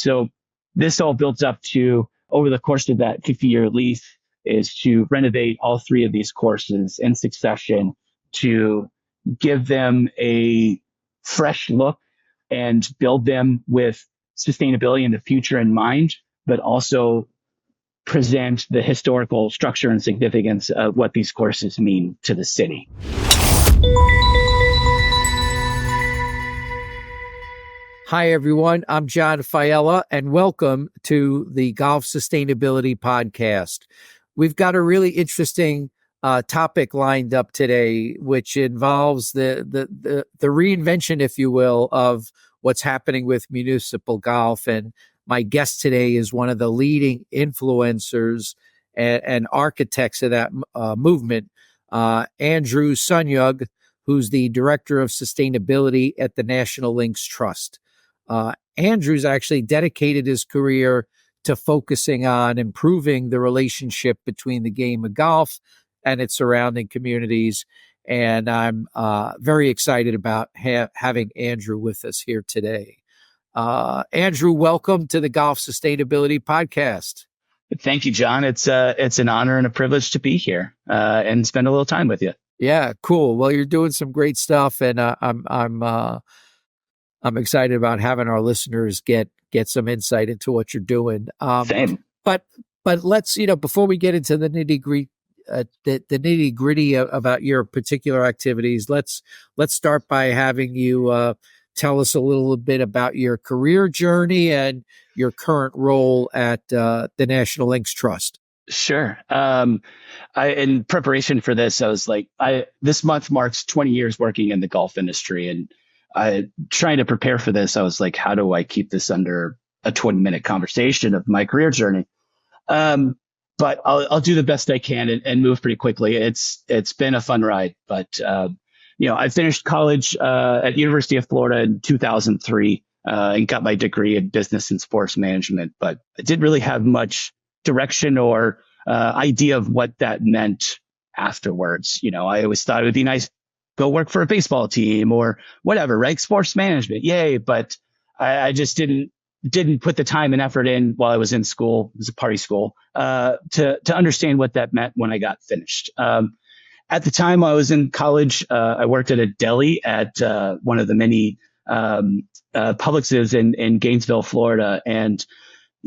So this all builds up to, over the course of that 50-year lease, is to renovate all three of these courses in succession to give them a fresh look and build them with sustainability in the future in mind, but also present the historical structure and significance of what these courses mean to the city. Hi, everyone. I'm John Fiella, and welcome to the Golf Sustainability Podcast. We've got a really interesting topic lined up today, which involves the reinvention, if you will, of what's happening with municipal golf. And my guest today is one of the leading influencers and architects of that movement, Andrew Sunyug, who's the Director of Sustainability at the National Links Trust. Andrew's actually dedicated his career to focusing on improving the relationship between the game of golf and its surrounding communities. And I'm very excited about having Andrew with us here today. Andrew, welcome to the Golf Sustainability Podcast. Thank you, John. It's an honor and a privilege to be here and spend a little time with you. Yeah, cool. Well, you're doing some great stuff, and I'm excited about having our listeners get some insight into what you're doing. Same. But let's, before we get into the nitty gritty about your particular activities, let's start by having you tell us a little bit about your career journey and your current role at the National Links Trust. Sure. In preparation for this, I was like, this month marks 20 years working in the golf industry, and trying to prepare for this, I was like, how do I keep this under a 20-minute conversation of my career journey? But I'll do the best I can and move pretty quickly. It's been a fun ride, but I finished college at University of Florida in 2003 and got my degree in business and sports management, but I didn't really have much direction or idea of what that meant afterwards. I always thought it would be nice, go work for a baseball team or whatever, right? Sports management, yay. But I just didn't put the time and effort in while I was in school. It was a party school, to understand what that meant when I got finished. At the time I was in college, I worked at a deli at one of the many Publixes in Gainesville, Florida. And,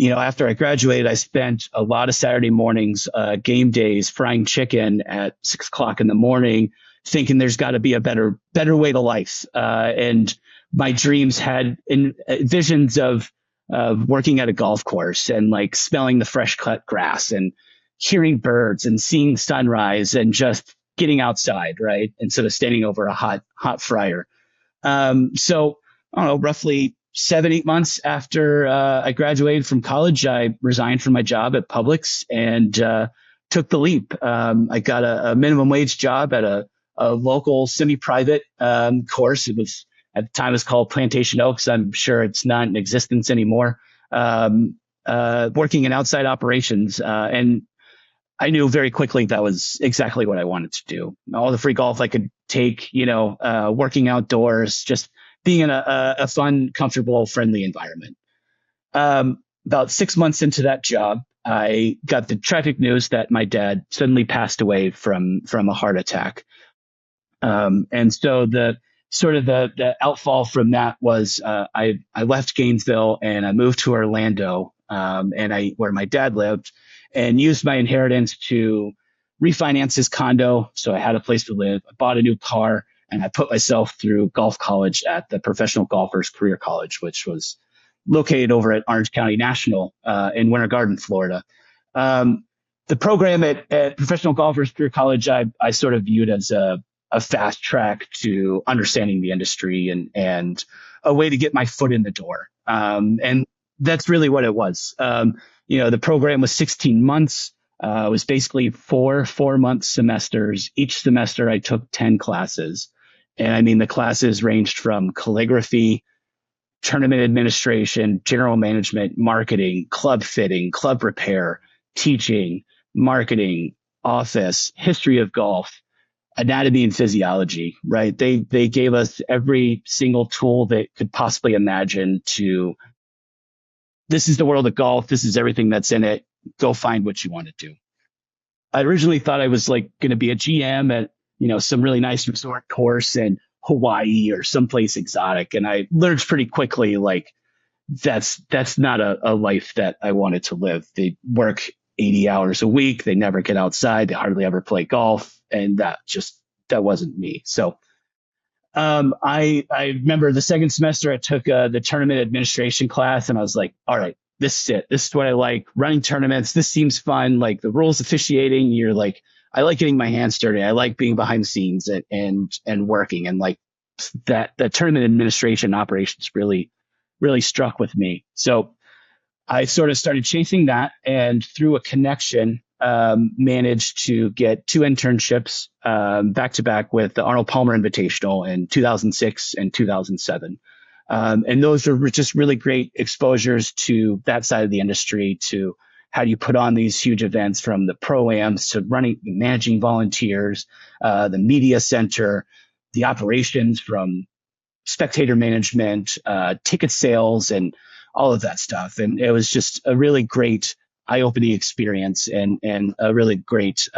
after I graduated, I spent a lot of Saturday mornings, game days, frying chicken at 6 o'clock in the morning, thinking there's got to be a better way to life. And my dreams had visions of working at a golf course and like smelling the fresh cut grass and hearing birds and seeing sunrise and just getting outside, right? Instead of standing over a hot fryer. So I don't know, roughly 7-8 months after I graduated from college, I resigned from my job at Publix and took the leap. I got a minimum wage job at a local semi-private course. It was, at the time, it was called Plantation Oaks. I'm sure it's not in existence anymore. Working in outside operations. And I knew very quickly that was exactly what I wanted to do. All the free golf I could take, working outdoors, just being in a fun, comfortable, friendly environment. About 6 months into that job, I got the tragic news that my dad suddenly passed away from a heart attack. And so the outfall from that was I left Gainesville and I moved to Orlando, where my dad lived, and used my inheritance to refinance his condo. So I had a place to live. I bought a new car and I put myself through golf college at the Professional Golfers Career College, which was located over at Orange County National in Winter Garden, Florida. The program at Professional Golfers Career College, I sort of viewed as a fast track to understanding the industry and a way to get my foot in the door. And that's really what it was. The program was 16 months. It was basically four 4-month semesters. Each semester I took 10 classes. And I mean, the classes ranged from calligraphy, tournament administration, general management, marketing, club fitting, club repair, teaching, marketing, office, history of golf, anatomy and physiology, right? They gave us every single tool they could possibly imagine to this is the world of golf. This is everything that's in it. Go find what you want to do. I originally thought I was like going to be a GM at, some really nice resort course in Hawaii or someplace exotic. And I learned pretty quickly, like, that's not a life that I wanted to live. They work 80 hours a week. They never get outside. They hardly ever play golf. And that wasn't me. So, I remember the second semester I took the tournament administration class, and I was like, all right, this is it. This is what I like. Running tournaments. This seems fun. Like the rules officiating, you're like, I like getting my hands dirty. I like being behind the scenes and working. And like that tournament administration operations really struck with me. So I sort of started chasing that, and through a connection, managed to get 2 internships back to back with the Arnold Palmer Invitational in 2006 and 2007. And those were just really great exposures to that side of the industry, to how do you put on these huge events, from the pro-ams to managing volunteers, the media center, the operations, from spectator management, ticket sales, and all of that stuff. And it was just a really great eye-opening experience and a really great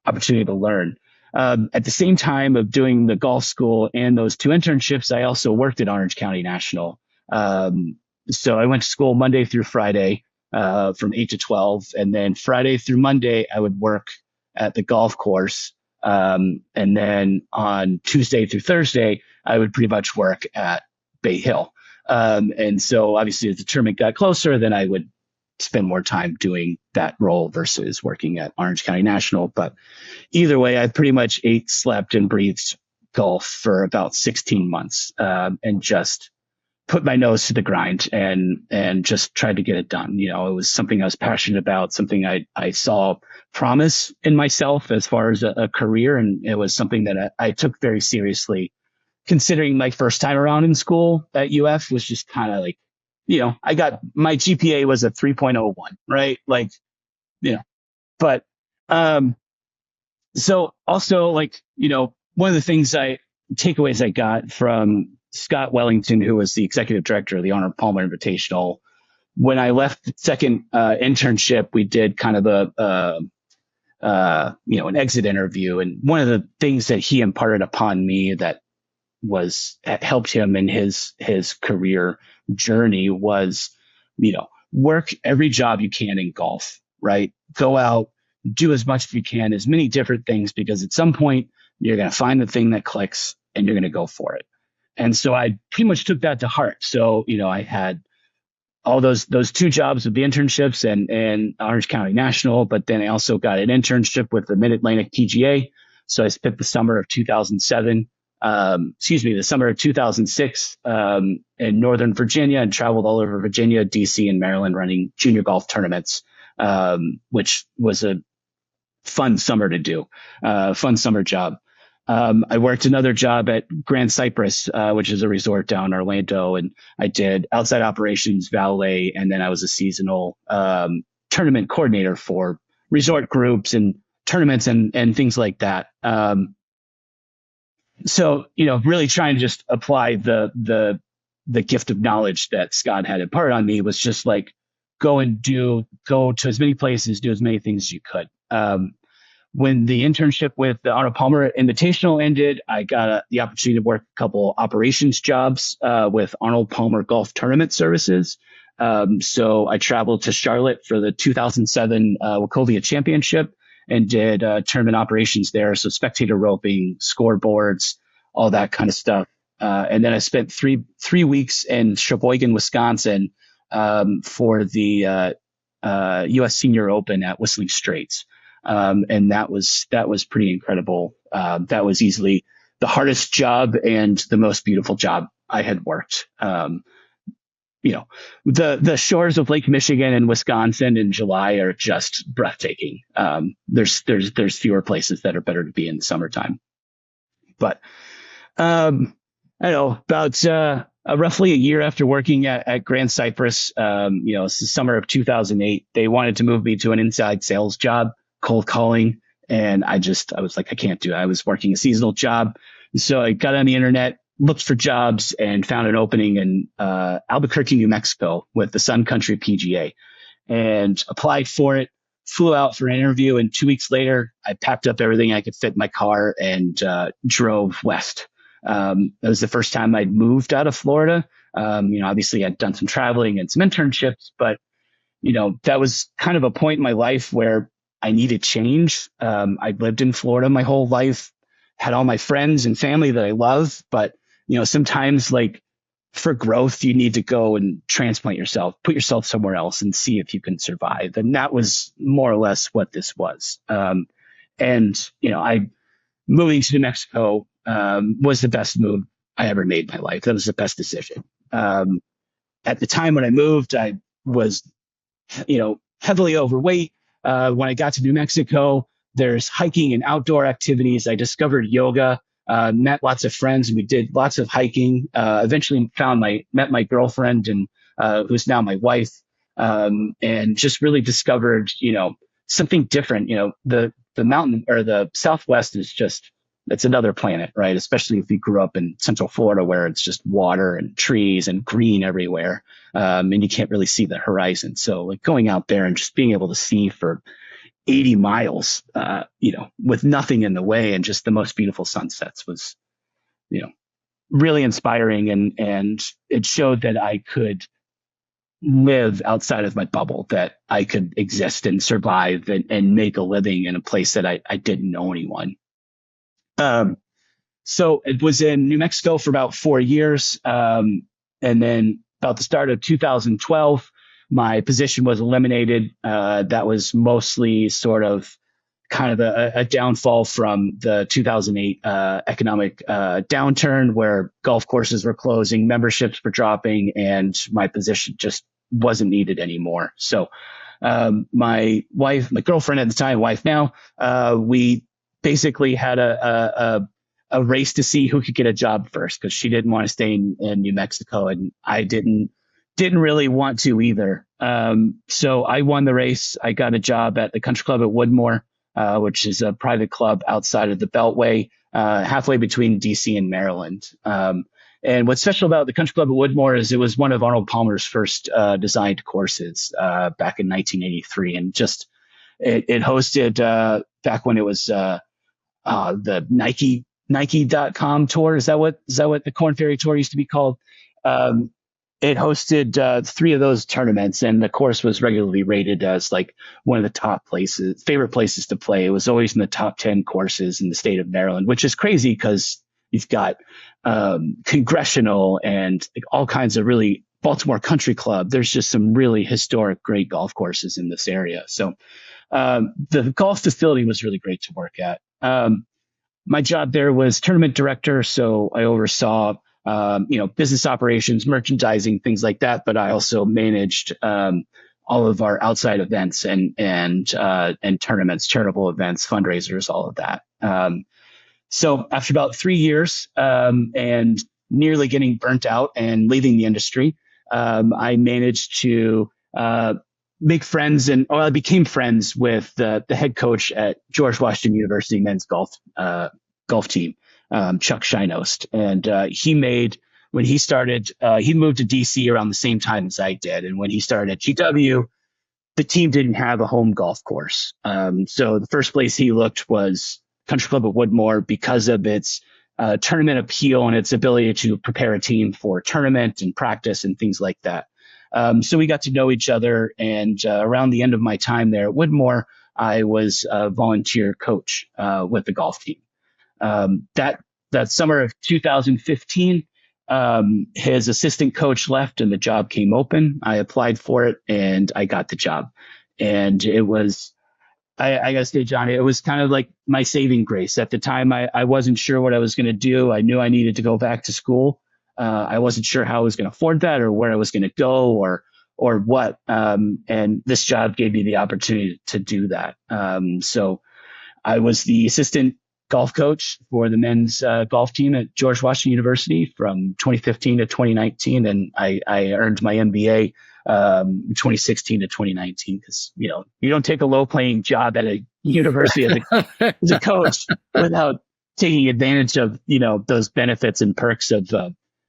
opportunity to learn. At the same time of doing the golf school and those 2 internships, I also worked at Orange County National. So I went to school Monday through Friday from 8 to 12. And then Friday through Monday, I would work at the golf course. And then on Tuesday through Thursday, I would pretty much work at Bay Hill. And so obviously as the tournament got closer, then I would spend more time doing that role versus working at Orange County National. But either way, I pretty much ate, slept, and breathed golf for about 16 months, and just put my nose to the grind and just tried to get it done. It was something I was passionate about, something I saw promise in myself as far as a career. And it was something that I took very seriously, considering my first time around in school at UF was just kind of like, I got, my GPA was a 3.01, right? Like, but, so also like, one of the takeaways I got from Scott Wellington, who was the executive director of the Arnold Palmer Invitational, when I left the second internship, we did kind of an exit interview. And one of the things that he imparted upon me that helped him in his career journey was, work every job you can in golf, right? Go out, do as much as you can, as many different things, because at some point you're going to find the thing that clicks and you're going to go for it. And so I pretty much took that to heart. So, I had all those 2 jobs with the internships and Orange County National, but then I also got an internship with the Mid-Atlantic PGA. So I spent the summer of 2007, the summer of 2006 in Northern Virginia, and traveled all over Virginia, DC, and Maryland running junior golf tournaments, which was a fun summer to do, fun summer job. I worked another job at Grand Cypress, which is a resort down in Orlando, and I did outside operations, valet, and then I was a seasonal tournament coordinator for resort groups and tournaments and things like that. So, really trying to just apply the gift of knowledge that Scott had imparted on me, was just like, go to as many places, do as many things as you could. When the internship with the Arnold Palmer Invitational ended, I got the opportunity to work a couple operations jobs with Arnold Palmer Golf Tournament Services. So I traveled to Charlotte for the 2007 Wachovia Championship and did tournament operations there. So spectator roping, scoreboards, all that kind of stuff. And then I spent three weeks in Sheboygan, Wisconsin for the U.S. Senior Open at Whistling Straits. And that was pretty incredible. That was easily the hardest job and the most beautiful job I had worked. The shores of Lake Michigan and Wisconsin in July are just breathtaking. There's fewer places that are better to be in the summertime. But I don't know, about roughly a year after working at Grand Cypress, it's the summer of 2008, they wanted to move me to an inside sales job, cold calling. And I was like, I can't do it. I was working a seasonal job. So I got on the internet, looked for jobs and found an opening in Albuquerque, New Mexico with the Sun Country PGA, and applied for it. Flew out for an interview, and 2 weeks later, I packed up everything I could fit in my car and drove west. That was the first time I'd moved out of Florida. Obviously I'd done some traveling and some internships, but that was kind of a point in my life where I needed change. I'd lived in Florida my whole life, had all my friends and family that I love, but sometimes like for growth, you need to go and transplant yourself, put yourself somewhere else and see if you can survive. And that was more or less what this was. I moving to New Mexico was the best move I ever made in my life. That was the best decision. At the time when I moved, I was, heavily overweight. When I got to New Mexico, there's hiking and outdoor activities. I discovered yoga. Met lots of friends, and we did lots of hiking. Eventually met my girlfriend, and who's now my wife, and just really discovered, something different. The mountain or the Southwest is it's another planet, right? Especially if you grew up in Central Florida, where it's just water and trees and green everywhere, and you can't really see the horizon. So like going out there and just being able to see for 80 miles, with nothing in the way and just the most beautiful sunsets was, really inspiring. And it showed that I could live outside of my bubble, that I could exist and survive and make a living in a place that I didn't know anyone. So it was in New Mexico for about 4 years. And then about the start of 2012, my position was eliminated. That was mostly sort of kind of a downfall from the 2008 economic downturn, where golf courses were closing, memberships were dropping, and my position just wasn't needed anymore. So my girlfriend at the time, wife now, we basically had a race to see who could get a job first, because she didn't want to stay in New Mexico, and I didn't really want to either. So I won the race. I got a job at the Country Club at Woodmore, which is a private club outside of the Beltway, halfway between DC and Maryland. And what's special about the Country Club at Woodmore is it was one of Arnold Palmer's first designed courses back in 1983. And just it hosted back when it was the Nike.com tour. Is that what the Corn Ferry Tour used to be called? It hosted 3 of those tournaments, and the course was regularly rated as like one of the favorite places to play. It was always in the top 10 courses in the state of Maryland, which is crazy because you've got Congressional and like all kinds of really Baltimore Country Club. There's just some really historic, great golf courses in this area. So the golf facility was really great to work at. My job there was tournament director, so I oversaw business operations, merchandising, things like that. But I also managed all of our outside events and tournaments, charitable events, fundraisers, all of that. So after about 3 years and nearly getting burnt out and leaving the industry, I managed to make friends, I became friends with the head coach at George Washington University men's golf team, Chuck Shinost. And when he started, he moved to DC around the same time as I did. And when he started at GW, the team didn't have a home golf course. So the first place he looked was Country Club at Woodmore because of its tournament appeal and its ability to prepare a team for tournament and practice and things like that. So we got to know each other. And around the end of my time there at Woodmore, I was a volunteer coach with the golf team. That summer of 2015, his assistant coach left and the job came open. I applied for it and I got the job. And it was, I gotta say, Johnny, it was kind of like my saving grace. At the time, I wasn't sure what I was going to do. I knew I needed to go back to school. I wasn't sure how I was going to afford that or where I was going to go or what. And this job gave me the opportunity to do that. So I was the assistant golf coach for the men's golf team at George Washington University from 2015 to 2019. And I earned my MBA 2016 to 2019 because, you don't take a low paying job at a university as a coach without taking advantage of, those benefits and perks of,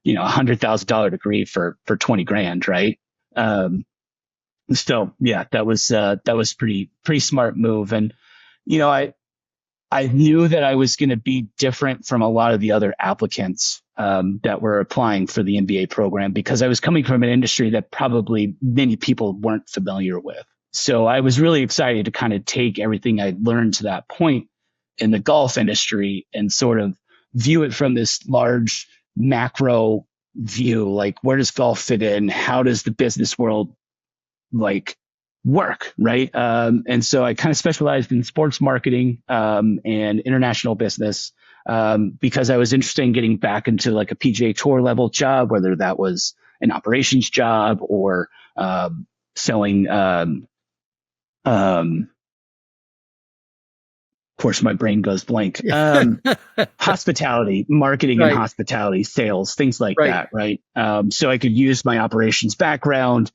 $100,000 degree for 20 grand. Right. So yeah, that was pretty smart move. And, I knew that I was going to be different from a lot of the other applicants that were applying for the MBA program because I was coming from an industry that probably many people weren't familiar with. So I was really excited to kind of take everything I'd learned to that point in the golf industry and sort of view it from this large macro view. Like, where does golf fit in? How does the business world like work, right? And so I kind of specialized in sports marketing and international business because I was interested in getting back into like a PGA Tour level job, whether that was an operations job or selling. Of course, my brain goes blank. Hospitality, marketing, and Right. hospitality sales, things like Right. that, right? So I could use my operations background,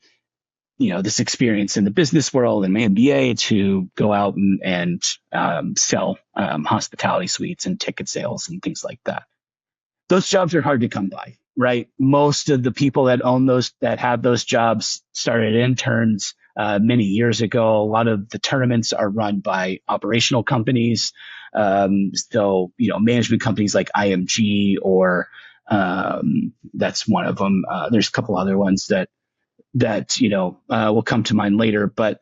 this experience in the business world and my MBA to go out and sell hospitality suites and ticket sales and things like that. Those jobs are hard to come by, right? Most of the people that have those jobs started interns many years ago. A lot of the tournaments are run by operational companies. So, management companies like IMG or that's one of them. There's a couple other ones that will come to mind later. But,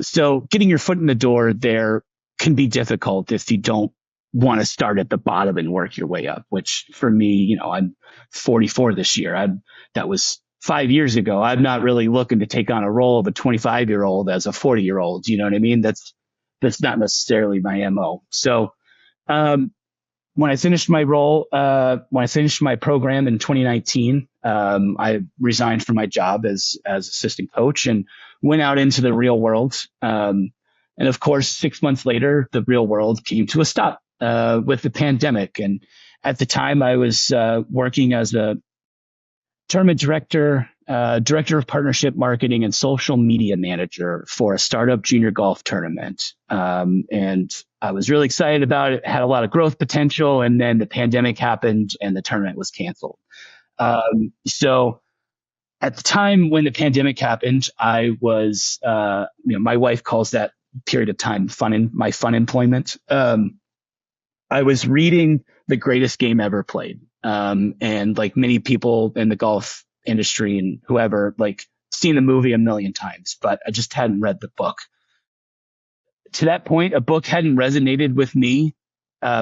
so getting your foot in the door there can be difficult if you don't want to start at the bottom and work your way up, which for me, I'm 44 this year. That was 5 years ago. I'm not really looking to take on a role of a 25-year-old as a 40-year-old. You know what I mean? That's not necessarily my MO. So, when I finished my program in 2019, I resigned from my job as assistant coach and went out into the real world. And of course, 6 months later, the real world came to a stop with the pandemic. And at the time, I was working as a tournament director, director of partnership marketing, and social media manager for a startup junior golf tournament. And I was really excited about it, had a lot of growth potential. And then the pandemic happened and the tournament was canceled. So at the time when the pandemic happened, I was, my wife calls that period of time my fun employment. I was reading The Greatest Game Ever Played. And like many people in the golf industry and whoever, like, seen the movie a million times, but I just hadn't read the book. To that point, a book hadn't resonated with me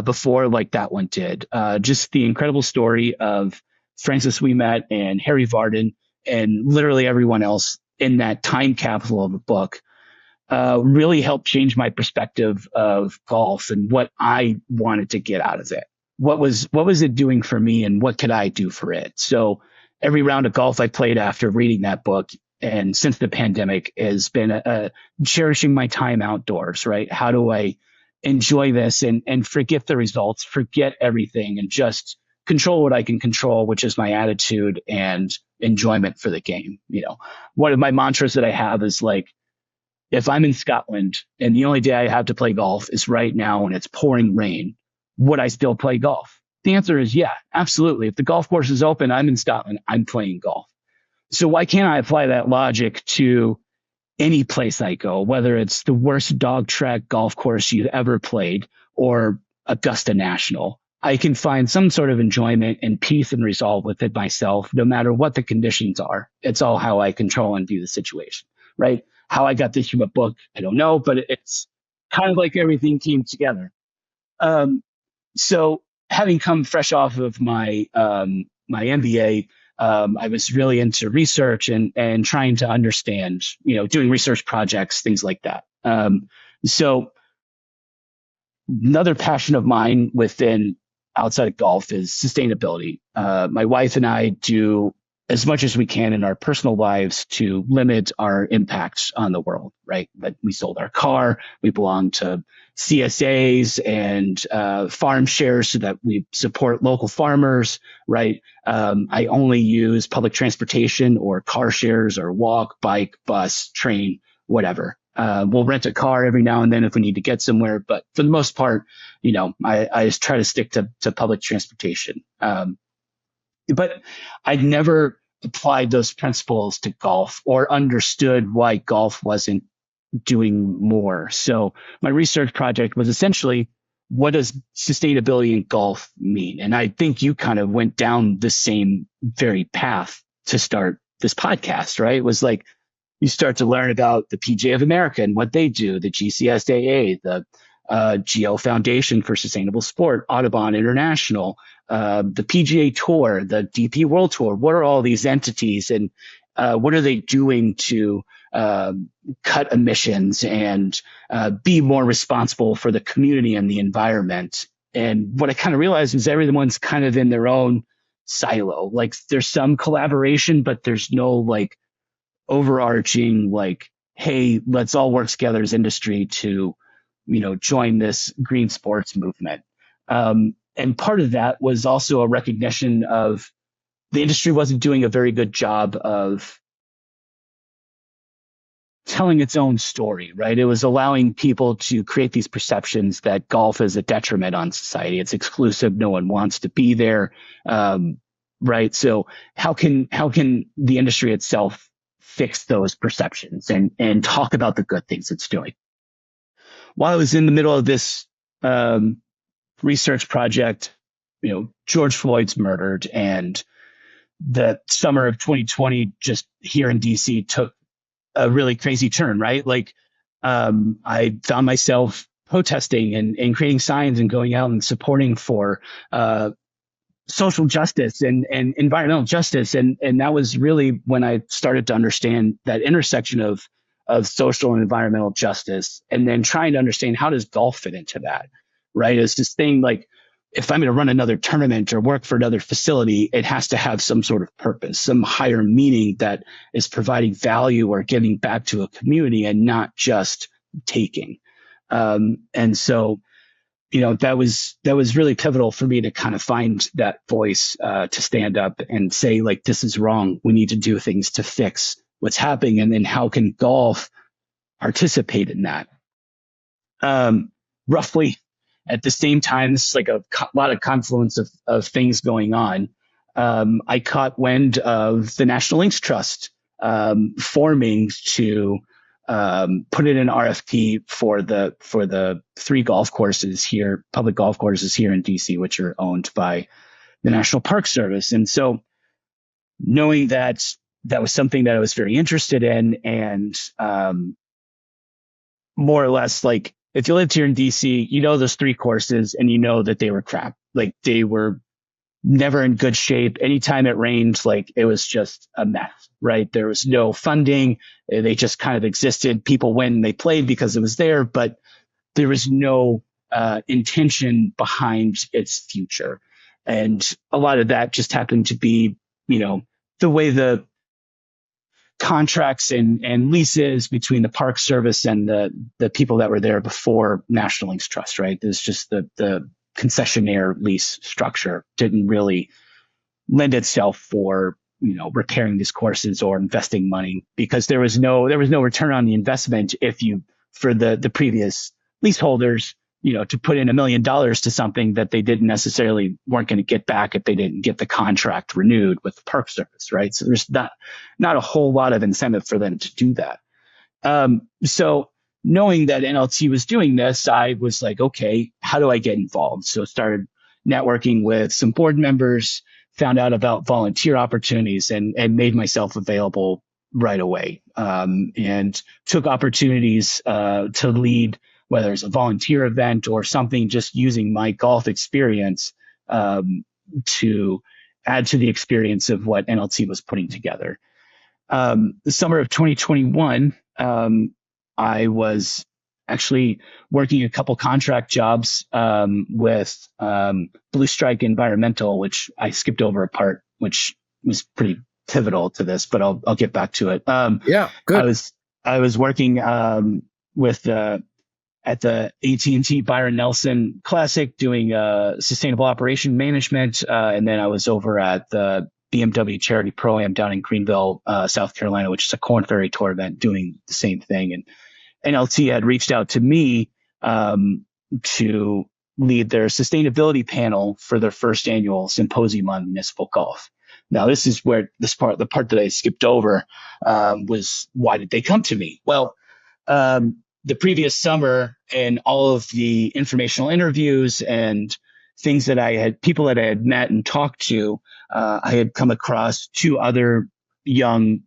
before like that one did. Just the incredible story of Francis Ouimet and Harry Vardon and literally everyone else in that time capsule of a book really helped change my perspective of golf and what I wanted to get out of it. What was it doing for me and what could I do for it? So every round of golf I played after reading that book and since the pandemic has been cherishing my time outdoors, right? How do I enjoy this and forget the results, forget everything and just control what I can control, which is my attitude and enjoyment for the game. One of my mantras that I have is like, if I'm in Scotland and the only day I have to play golf is right now and it's pouring rain, would I still play golf? The answer is yeah, absolutely. If the golf course is open, I'm in Scotland, I'm playing golf. So why can't I apply that logic to any place I go, whether it's the worst dog track golf course you've ever played or Augusta National? I can find some sort of enjoyment and peace and resolve with it myself, no matter what the conditions are. It's all how I control and view the situation, right? How I got this from a book, I don't know, but it's kind of like everything came together. So having come fresh off of my MBA, I was really into research and trying to understand, doing research projects, things like that. So another passion of mine outside of golf is sustainability. My wife and I do as much as we can in our personal lives to limit our impacts on the world, right? But we sold our car, we belong to CSAs and farm shares so that we support local farmers, right? I only use public transportation or car shares or walk, bike, bus, train, whatever. We'll rent a car every now and then if we need to get somewhere, but for the most part, I just try to stick to public transportation. But I'd never applied those principles to golf or understood why golf wasn't doing more. So my research project was essentially, what does sustainability in golf mean? And I think you kind of went down the same very path to start this podcast, right? It was like, you start to learn about the PGA of America and what they do, the GCSAA, the Geo Foundation for Sustainable Sport, Audubon International, the PGA Tour, the DP World Tour. What are all these entities, and what are they doing to cut emissions and be more responsible for the community and the environment? And what I kind of realized is everyone's kind of in their own silo. Like, there's some collaboration, but there's no like overarching like, hey, let's all work together as industry to join this green sports movement. And part of that was also a recognition of the industry wasn't doing a very good job of telling its own story, right? It was allowing people to create these perceptions that golf is a detriment on society. It's exclusive. No one wants to be there. Right. So how can the industry itself fix those perceptions and talk about the good things it's doing? While I was in the middle of this research project, George Floyd's murdered, and the summer of 2020 just here in DC took a really crazy turn, right? Like, I found myself protesting and creating signs and going out and supporting for social justice and environmental justice. And that was really when I started to understand that intersection of social and environmental justice, and then trying to understand, how does golf fit into that, right? It's this thing like, if I'm going to run another tournament or work for another facility, it has to have some sort of purpose, some higher meaning that is providing value or giving back to a community and not just taking. And so, that was really pivotal for me to kind of find that voice to stand up and say, like, this is wrong. We need to do things to fix what's happening. And then how can golf participate in that? Roughly at the same time, this is like a lot of confluence of things going on. I caught wind of the National Links Trust forming to put in an RFP for the 3 golf courses here, public golf courses here in DC, which are owned by the National Park Service. And so, knowing that was something that I was very interested in, and more or less, like, if you lived here in DC, those 3 courses, and that they were crap. Like, they were never in good shape. Anytime it rained, like, it was just a mess, right? There was no funding. They just kind of existed. People went and they played because it was there, but there was no intention behind its future. And a lot of that just happened to be, the way the contracts and leases between the Park Service and the people that were there before National Links Trust, right? There's just the concessionaire lease structure didn't really lend itself for repairing these courses or investing money, because there was no return on the investment for the previous leaseholders to put in $1 million to something that they didn't necessarily weren't going to get back if they didn't get the contract renewed with the Park Service, right? So there's not a whole lot of incentive for them to do that. So knowing that NLT was doing this, I was like, okay, how do I get involved? So started networking with some board members, found out about volunteer opportunities, and made myself available right away. And took opportunities to lead, whether it's a volunteer event or something, just using my golf experience to add to the experience of what NLT was putting together. The summer of 2021, I was actually working a couple contract jobs with Blue Strike Environmental, which I skipped over a part, which was pretty pivotal to this, but I'll get back to it. Yeah, good. I was working with at the AT&T Byron Nelson Classic doing sustainable operation management, and then I was over at the BMW Charity Pro-Am down in Greenville, South Carolina, which is a Corn Ferry Tour event, doing the same thing. And NLT had reached out to me to lead their sustainability panel for their first annual symposium on municipal golf. Now, this is where the part that I skipped over, was why did they come to me? Well, the previous summer and all of the informational interviews and things that people that I had met and talked to, I had come across two other young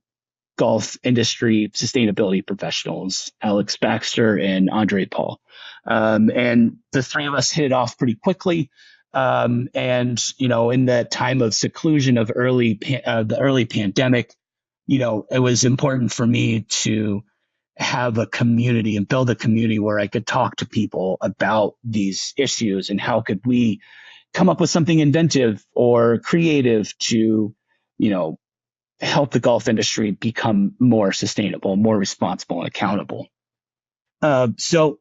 golf industry sustainability professionals, Alex Baxter and Andre Paul. And the three of us hit it off pretty quickly. And, in that time of seclusion of the early pandemic, it was important for me to have a community and build a community where I could talk to people about these issues and how could we come up with something inventive or creative to, help the golf industry become more sustainable, more responsible, and accountable. So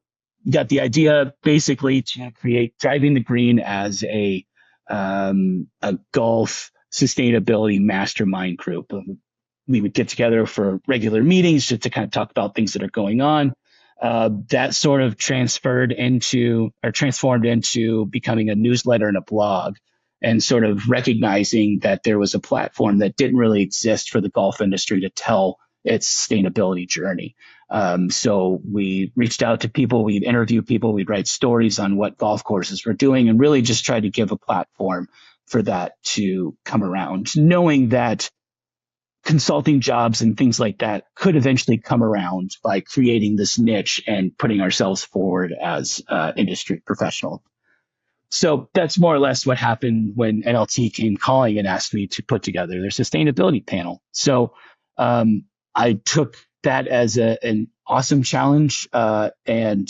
got the idea basically to create Driving the Green as a golf sustainability mastermind group. We would get together for regular meetings just to kind of talk about things that are going on. That sort of transformed into becoming a newsletter and a blog, and sort of recognizing that there was a platform that didn't really exist for the golf industry to tell its sustainability journey. So we reached out to people, we'd interview people, we'd write stories on what golf courses were doing, and really just try to give a platform for that to come around, knowing that consulting jobs and things like that could eventually come around by creating this niche and putting ourselves forward as industry professional. So that's more or less what happened when NLT came calling and asked me to put together their sustainability panel. So I took that as an awesome challenge and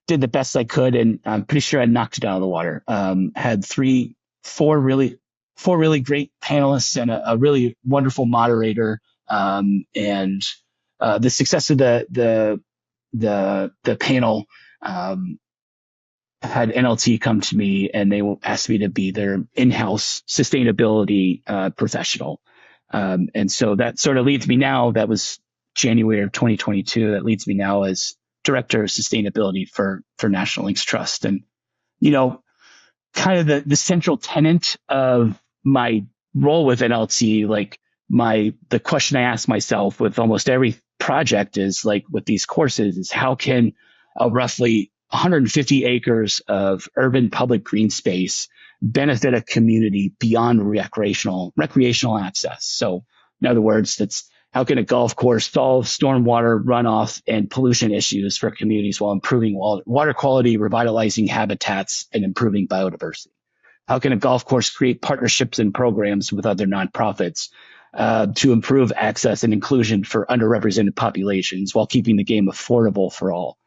did the best I could, and I'm pretty sure I knocked it out of the water. Had four really great panelists and a really wonderful moderator, and the success of the panel had NLT come to me, and they asked me to be their in-house sustainability professional. And so that sort of leads me now. That was January of 2022. That leads me now as director of sustainability for National Links Trust. And, kind of the central tenet of my role with NLT, like the question I ask myself with almost every project is, like, with these courses, is how can a roughly 150 acres of urban public green space benefit a community beyond recreational access? So in other words, that's how can a golf course solve stormwater, runoff, and pollution issues for communities while improving water quality, revitalizing habitats, and improving biodiversity? How can a golf course create partnerships and programs with other nonprofits to improve access and inclusion for underrepresented populations while keeping the game affordable for all?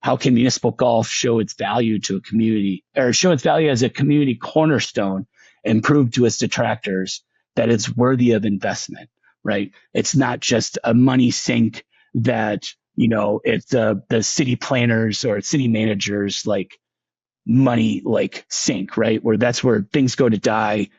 How can municipal golf show its value to a community, or show its value as a community cornerstone, and prove to its detractors that it's worthy of investment, right? It's not just a money sink that, it's the city planners or city managers like money like sink, right? That's where things go to die.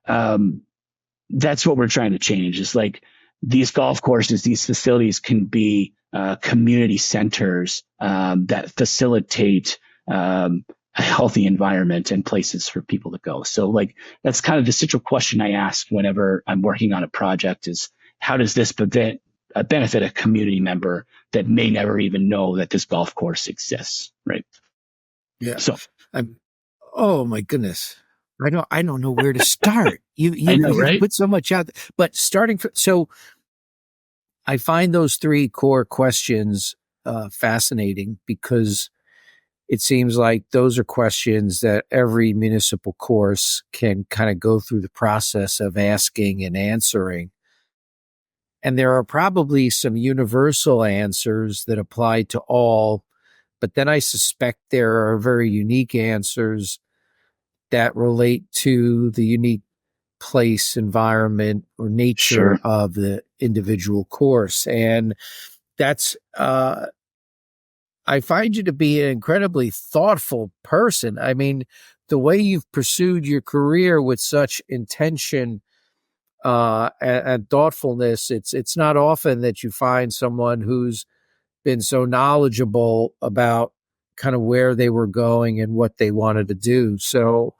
That's what we're trying to change, is like these golf courses, these facilities can be community centers that facilitate a healthy environment and places for people to go. So, like, that's kind of the central question I ask whenever I'm working on a project is, how does this benefit a community member that may never even know that this golf course exists, right? Yeah. So, oh my goodness. I don't know where to start. You right? put so much out there. But so I find those three core questions fascinating, because it seems like those are questions that every municipal course can kind of go through the process of asking and answering. And there are probably some universal answers that apply to all, but then I suspect there are very unique answers that relate to the unique place, environment, or nature of the individual course. And that's, I find you to be an incredibly thoughtful person. I mean, the way you've pursued your career with such intention and thoughtfulness, it's not often that you find someone who's been so knowledgeable about kind of where they were going and what they wanted to do. So,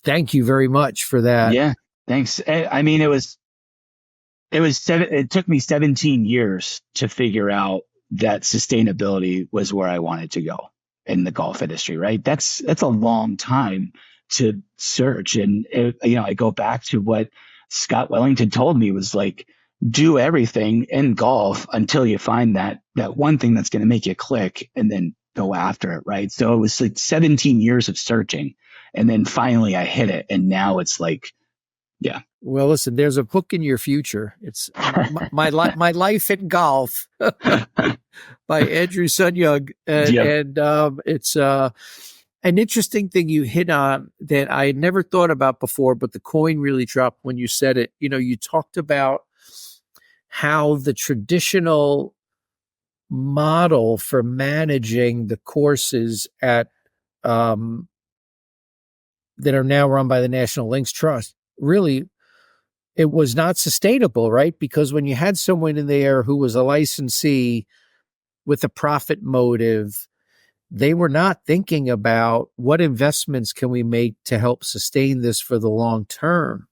thank you very much for that. Yeah, thanks. I mean, it took me 17 years to figure out that sustainability was where I wanted to go in the golf industry, right? That's a long time to search. And I go back to what Scott Wellington told me was like, do everything in golf until you find that one thing that's going to make you click, and then go after it, right? So it was like 17 years of searching, and then finally I hit it, and now it's like, yeah. Well, listen, there's a book in your future. It's my life in golf by Andrew Sun Young, and it's an interesting thing you hit on that I had never thought about before, but the coin really dropped when you said it. You talked about how the traditional model for managing the courses at that are now run by the National Links Trust, really, it was not sustainable, right? Because when you had someone in there who was a licensee with a profit motive, they were not thinking about what investments can we make to help sustain this for the long term.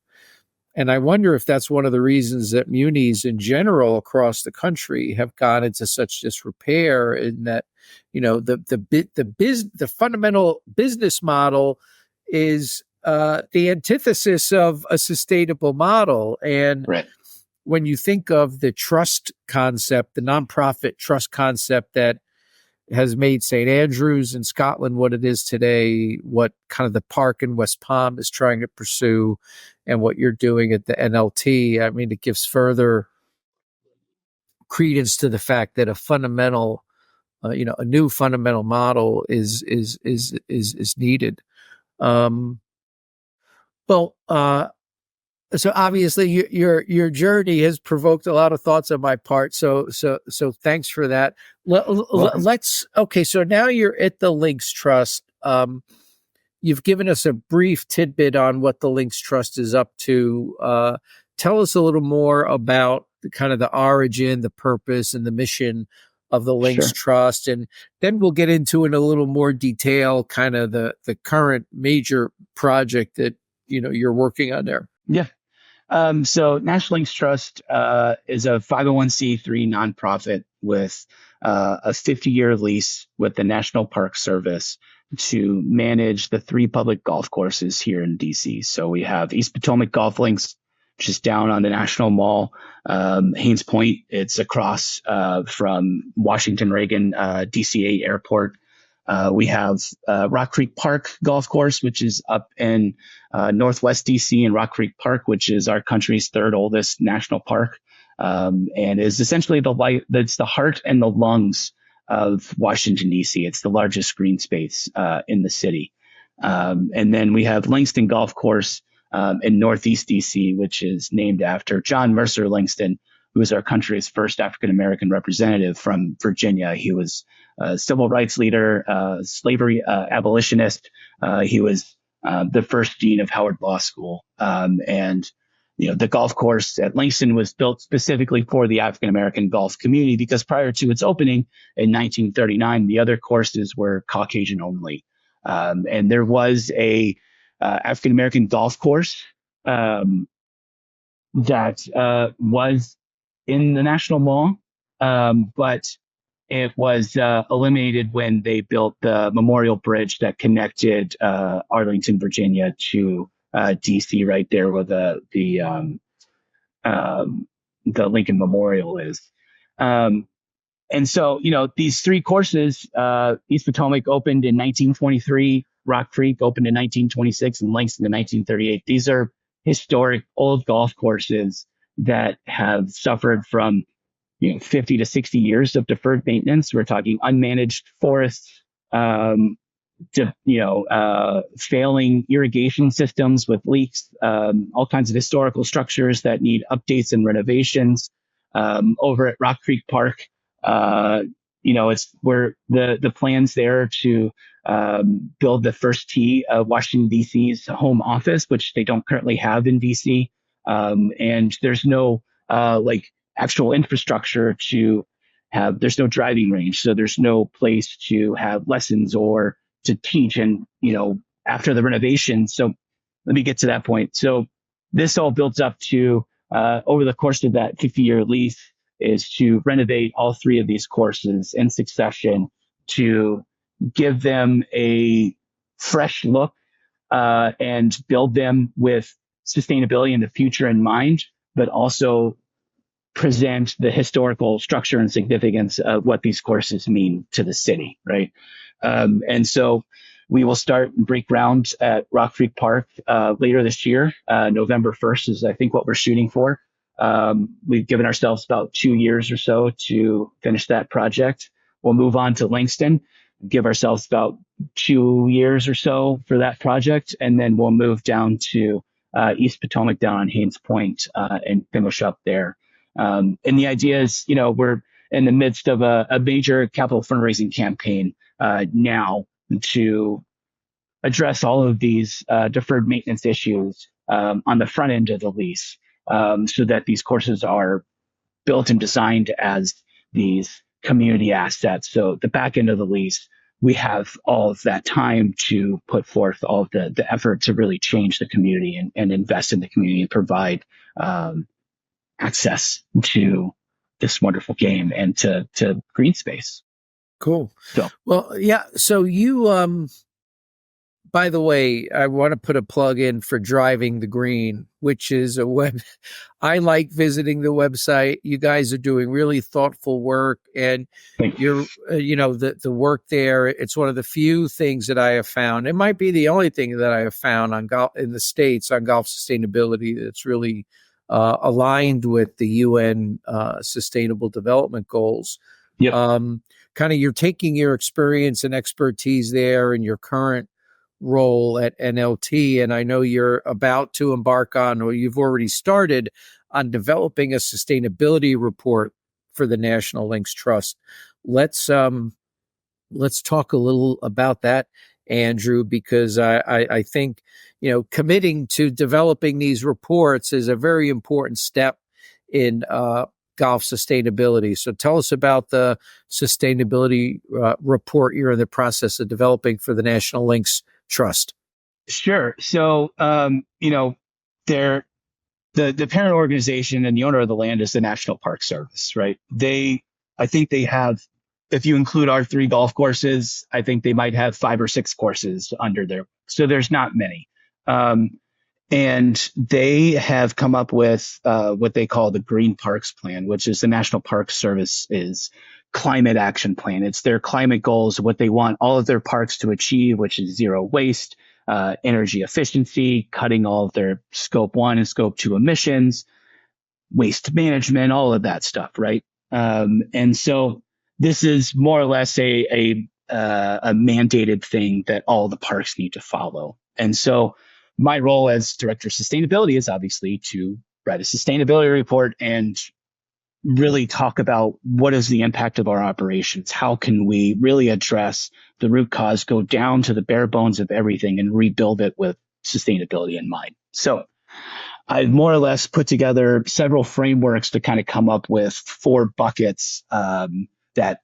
And I wonder if that's one of the reasons that munis in general across the country have gone into such disrepair, in that, the fundamental business model is the antithesis of a sustainable model. And Right. when you think of the trust concept, the nonprofit trust concept that has made St. Andrews in Scotland what it is today, what kind of the park in West Palm is trying to pursue, and what you're doing at the NLT, I mean, it gives further credence to the fact that a fundamental, a new fundamental model is needed. So obviously your journey has provoked a lot of thoughts on my part. So thanks for that. Okay. So now you're at the Links Trust. You've given us a brief tidbit on what the Links Trust is up to. Tell us a little more about the origin, the purpose, and the mission of the Links Trust, and then we'll get into in a little more detail, kind of the current major project that you're working on there. Yeah. So National Links Trust is a 501c3 nonprofit with a 50-year lease with the National Park Service to manage the 3 public golf courses here in DC. So we have East Potomac Golf Links, which is down on the National Mall, Haynes Point. It's across from Washington Reagan DCA Airport. We have Rock Creek Park Golf Course, which is up in Northwest DC, and Rock Creek Park, which is our country's 3rd oldest national park, and is essentially it's the heart and the lungs of Washington DC. It's the largest green space in the city. And then we have Langston Golf Course in Northeast DC, which is named after John Mercer Langston, who was our country's first African-American representative from Virginia. He was a civil rights leader, slavery abolitionist. He was the first dean of Howard Law School. And the golf course at Langston was built specifically for the African-American golf community, because prior to its opening in 1939, the other courses were Caucasian only. And there was a African-American golf course that was in the National Mall, but it was eliminated when they built the Memorial Bridge that connected Arlington, Virginia to DC, right there where the Lincoln Memorial is. And so, these 3 courses, East Potomac opened in 1923, Rock Creek opened in 1926, and Langston in 1938. These are historic old golf courses that have suffered from 50 to 60 years of deferred maintenance. We're talking unmanaged forests, failing irrigation systems with leaks, all kinds of historical structures that need updates and renovations. Over at Rock Creek Park, it's where the plans there to build the first tee of Washington DC's home office, which they don't currently have in DC. And there's no actual infrastructure to have, there's no driving range. So there's no place to have lessons or to teach. And, after the renovation. So let me get to that point. So this all builds up to, over the course of that 50-year lease, is to renovate all three of these courses in succession to give them a fresh look, and build them with sustainability in the future in mind, but also present the historical structure and significance of what these courses mean to the city, right? And so we will start and break ground at Rock Creek Park later this year. November 1st is, I think, what we're shooting for. We've given ourselves about 2 years or so to finish that project. We'll move on to Langston, give ourselves about 2 years or so for that project, and then we'll move down to East Potomac, down on Haynes Point, and finish up there. And the idea is, we're in the midst of a major capital fundraising campaign now to address all of these deferred maintenance issues on the front end of the lease, so that these courses are built and designed as these community assets. So the back end of the lease, we have all of that time to put forth all of the effort to really change the community and invest in the community and provide access to this wonderful game and to green space. Cool. So, well, yeah. So you, by the way, I want to put a plug in for Driving the Green, which is a web. I like visiting the website. You guys are doing really thoughtful work, and you're, the work there. It's one of the few things that I have found. It might be the only thing that I have found on golf in the States on golf sustainability that's really aligned with the UN Sustainable Development Goals. Yep. Kind of, you're taking your experience and expertise there in your current role at NLT, and I know you're about to embark on, or you've already started on, developing a sustainability report for the National Links Trust. Let's talk a little about that, Andrew, because I think committing to developing these reports is a very important step in golf sustainability. So tell us about the sustainability report you're in the process of developing for the National Links Trust. Sure. So, the parent organization and the owner of the land is the National Park Service, right? I think they have, if you include our 3 golf courses, I think they might have 5 or 6 courses under there. So there's not many. And they have come up with what they call the Green Parks Plan, which is the National Park Service's climate action plan. It's their climate goals, what they want all of their parks to achieve, which is zero waste, energy efficiency, cutting all of their scope 1 and scope 2 emissions, waste management, all of that stuff, right? And so this is more or less a mandated thing that all the parks need to follow. And so my role as director of sustainability is obviously to write a sustainability report and really talk about what is the impact of our operations. How can we really address the root cause, go down to the bare bones of everything and rebuild it with sustainability in mind. So I've more or less put together several frameworks to kind of come up with 4 buckets that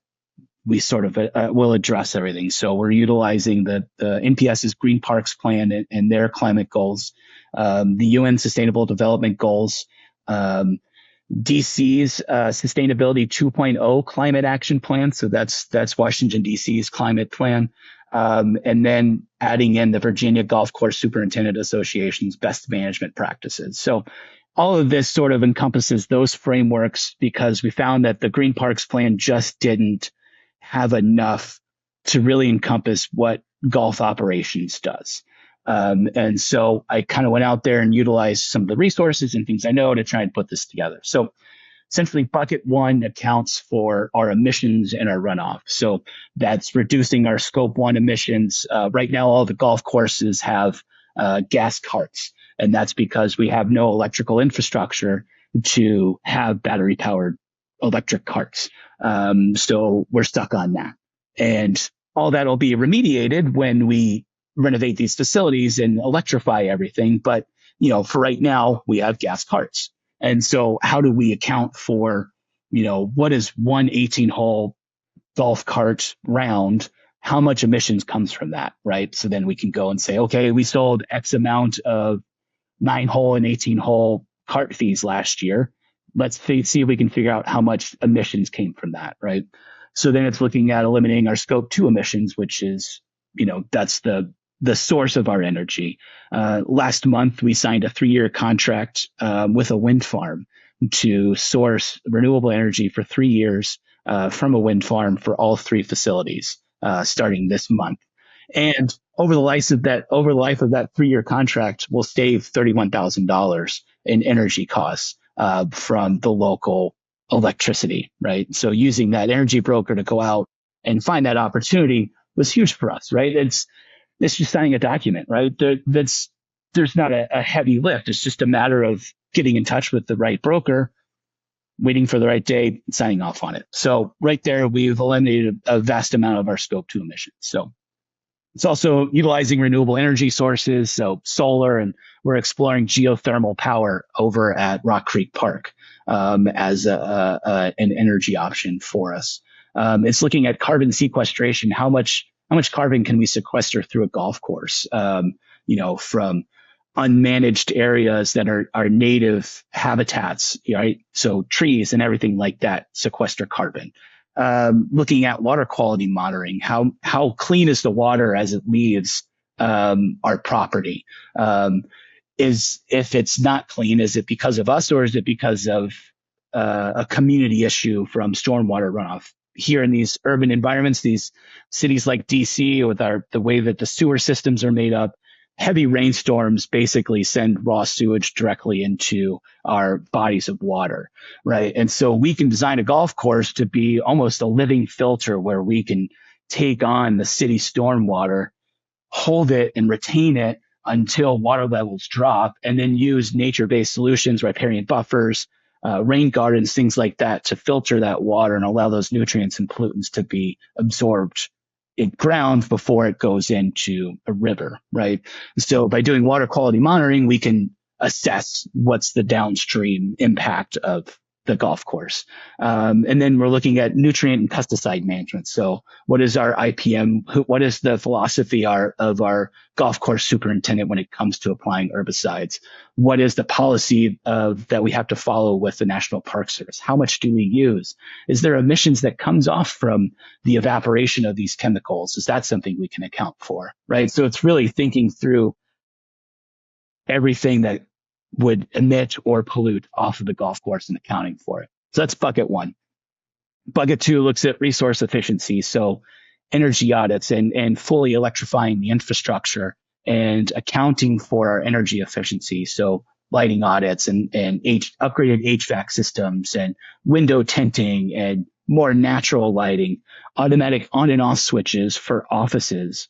we sort of will address everything. So we're utilizing the NPS's Green Parks Plan and their climate goals, the UN Sustainable Development Goals, DC's Sustainability 2.0 Climate Action Plan. So that's Washington, D.C.'s climate plan. And then adding in the Virginia Golf Course Superintendent Association's best management practices. So all of this sort of encompasses those frameworks because we found that the Green Parks Plan just didn't have enough to really encompass what golf operations does. And so I kind of went out there and utilized some of the resources and things I know to try and put this together. So essentially, bucket 1 accounts for our emissions and our runoff. So that's reducing our scope 1 emissions. Right now, all the golf courses have gas carts, and that's because we have no electrical infrastructure to have battery powered electric carts. So we're stuck on that. And all that will be remediated when we renovate these facilities and electrify everything. But, for right now, we have gas carts. And so how do we account for, what is one 18-hole golf cart round? How much emissions comes from that, right? So then we can go and say, okay, we sold X amount of 9-hole and 18-hole cart fees last year. Let's see if we can figure out how much emissions came from that, right? So then it's looking at eliminating our scope 2 emissions, which is, that's the source of our energy. Last month, we signed a 3-year contract with a wind farm to source renewable energy for 3 years from a wind farm for all 3 facilities starting this month. And over the life of that 3-year contract, we'll save $31,000 in energy costs from the local electricity, right? So using that energy broker to go out and find that opportunity was huge for us, right? It's just signing a document, right? There's not a heavy lift. It's just a matter of getting in touch with the right broker, waiting for the right day, and signing off on it. So right there, we've eliminated a vast amount of our scope 2 emissions. So it's also utilizing renewable energy sources, so solar, and we're exploring geothermal power over at Rock Creek Park as an energy option for us. It's looking at carbon sequestration. How much carbon can we sequester through a golf course? From unmanaged areas that are native habitats, right? So trees and everything like that sequester carbon. Looking at water quality monitoring, how clean is the water as it leaves our property? If it's not clean, is it because of us, or is it because of a community issue from stormwater runoff? Here in these urban environments, these cities like DC, with the way that the sewer systems are made up, heavy rainstorms basically send raw sewage directly into our bodies of water, right? And so we can design a golf course to be almost a living filter where we can take on the city stormwater, hold it and retain it until water levels drop, and then use nature-based solutions, riparian buffers, rain gardens, things like that, to filter that water and allow those nutrients and pollutants to be absorbed in ground before it goes into a river, right? So by doing water quality monitoring, we can assess what's the downstream impact of the golf course. And then we're looking at nutrient and pesticide management. So what is our IPM? What is the philosophy of our golf course superintendent when it comes to applying herbicides? What is the policy that we have to follow with the National Park Service? How much do we use? Is there emissions that comes off from the evaporation of these chemicals? Is that something we can account for, right? So it's really thinking through everything that would emit or pollute off of the golf course and accounting for it. So that's bucket 1. Bucket 2 looks at resource efficiency. So energy audits and fully electrifying the infrastructure and accounting for our energy efficiency. So lighting audits and upgraded HVAC systems and window tinting and more natural lighting, automatic on and off switches for offices,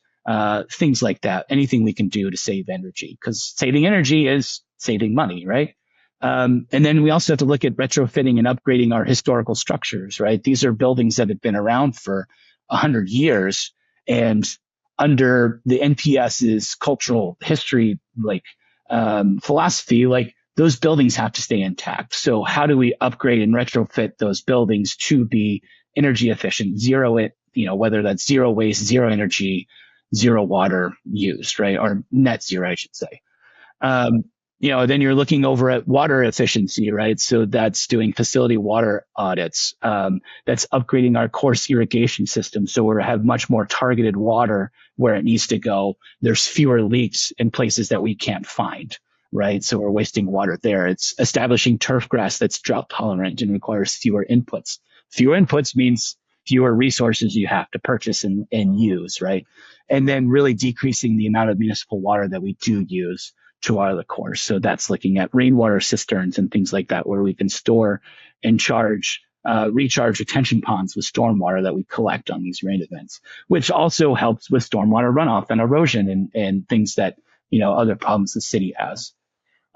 things like that. Anything we can do to save energy, because saving energy is saving money, right? And then we also have to look at retrofitting and upgrading our historical structures, right? These are buildings that have been around for 100 years, and under the NPS's cultural history, philosophy, those buildings have to stay intact. So how do we upgrade and retrofit those buildings to be energy efficient, whether that's zero waste, zero energy, zero water used, right? Or net zero, I should say. Then you're looking over at water efficiency, right? So that's doing facility water audits. That's upgrading our course irrigation system, so we have much more targeted water where it needs to go. There's fewer leaks in places that we can't find, right? So we're wasting water there. It's establishing turf grass that's drought tolerant and requires fewer inputs. Fewer inputs means fewer resources you have to purchase and use, right? And then really decreasing the amount of municipal water that we do use to water the course. So that's looking at rainwater cisterns and things like that, where we can store and recharge retention ponds with stormwater that we collect on these rain events, which also helps with stormwater runoff and erosion and things that, other problems the city has.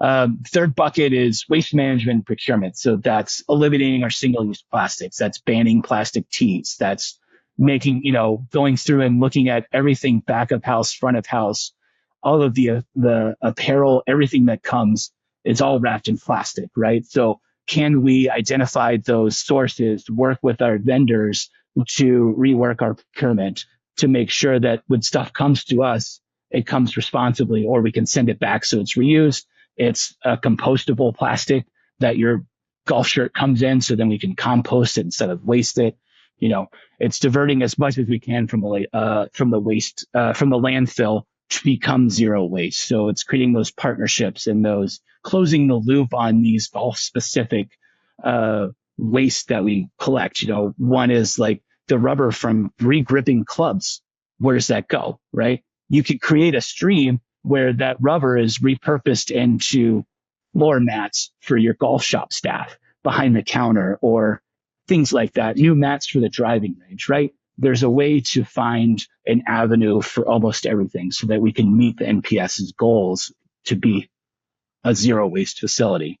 Third bucket is waste management and procurement. So that's eliminating our single-use plastics. That's banning plastic teas. That's making, going through and looking at everything, back of house, front of house, all of the apparel, everything that comes it's all wrapped in plastic, right? So can we identify those sources, work with our vendors to rework our procurement to make sure that when stuff comes to us, it comes responsibly, or we can send it back so it's reused. It's a compostable plastic that your golf shirt comes in, so then we can compost it instead of waste it. You know, it's diverting as much as we can from the waste from the landfill to become zero waste. So it's creating those partnerships and those closing the loop on these golf specific waste that we collect. You know, one is like the rubber from re-gripping clubs. Where does that go? Right? You could create a stream where that rubber is repurposed into floor mats for your golf shop staff behind the counter, or things like that, new mats for the driving range, right? There's a way to find an avenue for almost everything so that we can meet the NPS's goals to be a zero waste facility.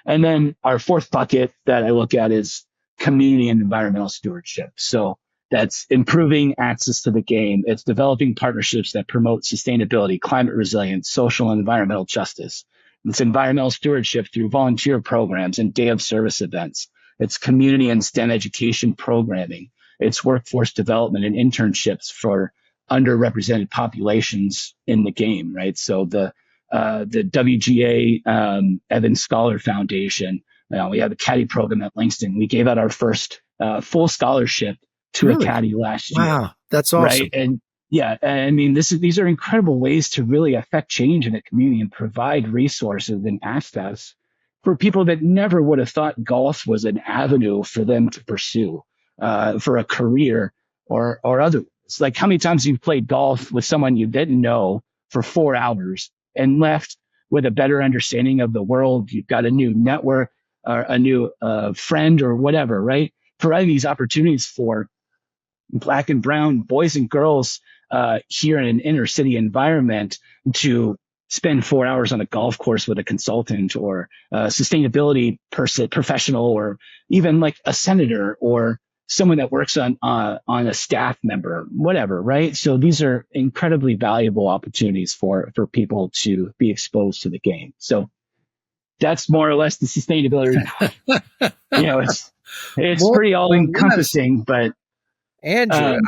And then our fourth bucket that I look at is community and environmental stewardship. So that's improving access to the game. It's developing partnerships that promote sustainability, climate resilience, social and environmental justice. It's environmental stewardship through volunteer programs and day of service events. It's community and STEM education programming. It's workforce development and internships for underrepresented populations in the game, right? So the WGA Evans Scholar Foundation, we have a caddy program at Langston. We gave out our first full scholarship to a caddy last year. Wow, that's awesome. Right? And yeah, I mean, these are incredible ways to really affect change in a community and provide resources and access for people that never would have thought golf was an avenue for them to pursue for a career or otherwise. Like, how many times you've played golf with someone you didn't know for 4 hours and left with a better understanding of the world? You've got a new network or a new friend or whatever, right? Providing these opportunities for Black and brown boys and girls here in an inner city environment to spend 4 hours on a golf course with a consultant or a sustainability professional, or even like a senator or someone that works on a staff member, whatever, right? So these are incredibly valuable opportunities for people to be exposed to the game. So that's more or less the sustainability. You know, it's pretty all encompassing, but Andrew,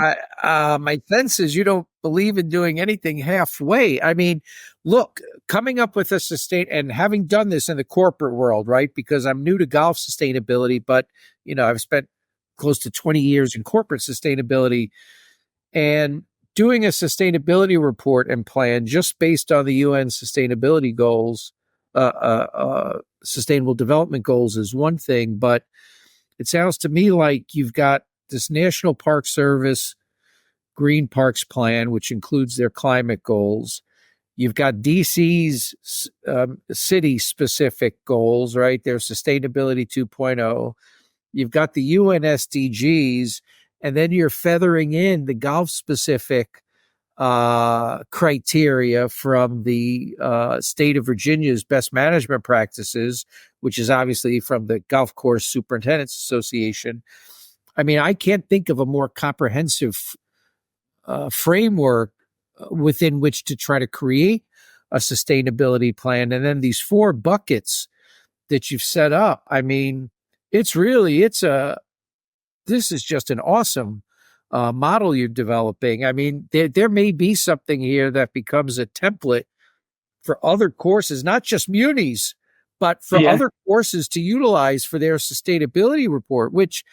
my sense is you don't believe in doing anything halfway. I mean, look, coming up with a and having done this in the corporate world, right? Because I'm new to golf sustainability, but you know, I've spent close to 20 years in corporate sustainability, and doing a sustainability report and plan just based on the UN sustainability goals, sustainable development goals is one thing, but it sounds to me like you've got this National Park Service Green Parks Plan, which includes their climate goals. You've got DC's city-specific goals, right? Their Sustainability 2.0. You've got the UN SDGs, and then you're feathering in the golf-specific criteria from the state of Virginia's best management practices, which is obviously from the Golf Course Superintendents Association. I mean, I can't think of a more comprehensive framework within which to try to create a sustainability plan. And then these 4 buckets that you've set up, I mean, this is just an awesome model you're developing. I mean, there may be something here that becomes a template for other courses, not just munis, but for other courses to utilize for their sustainability report, which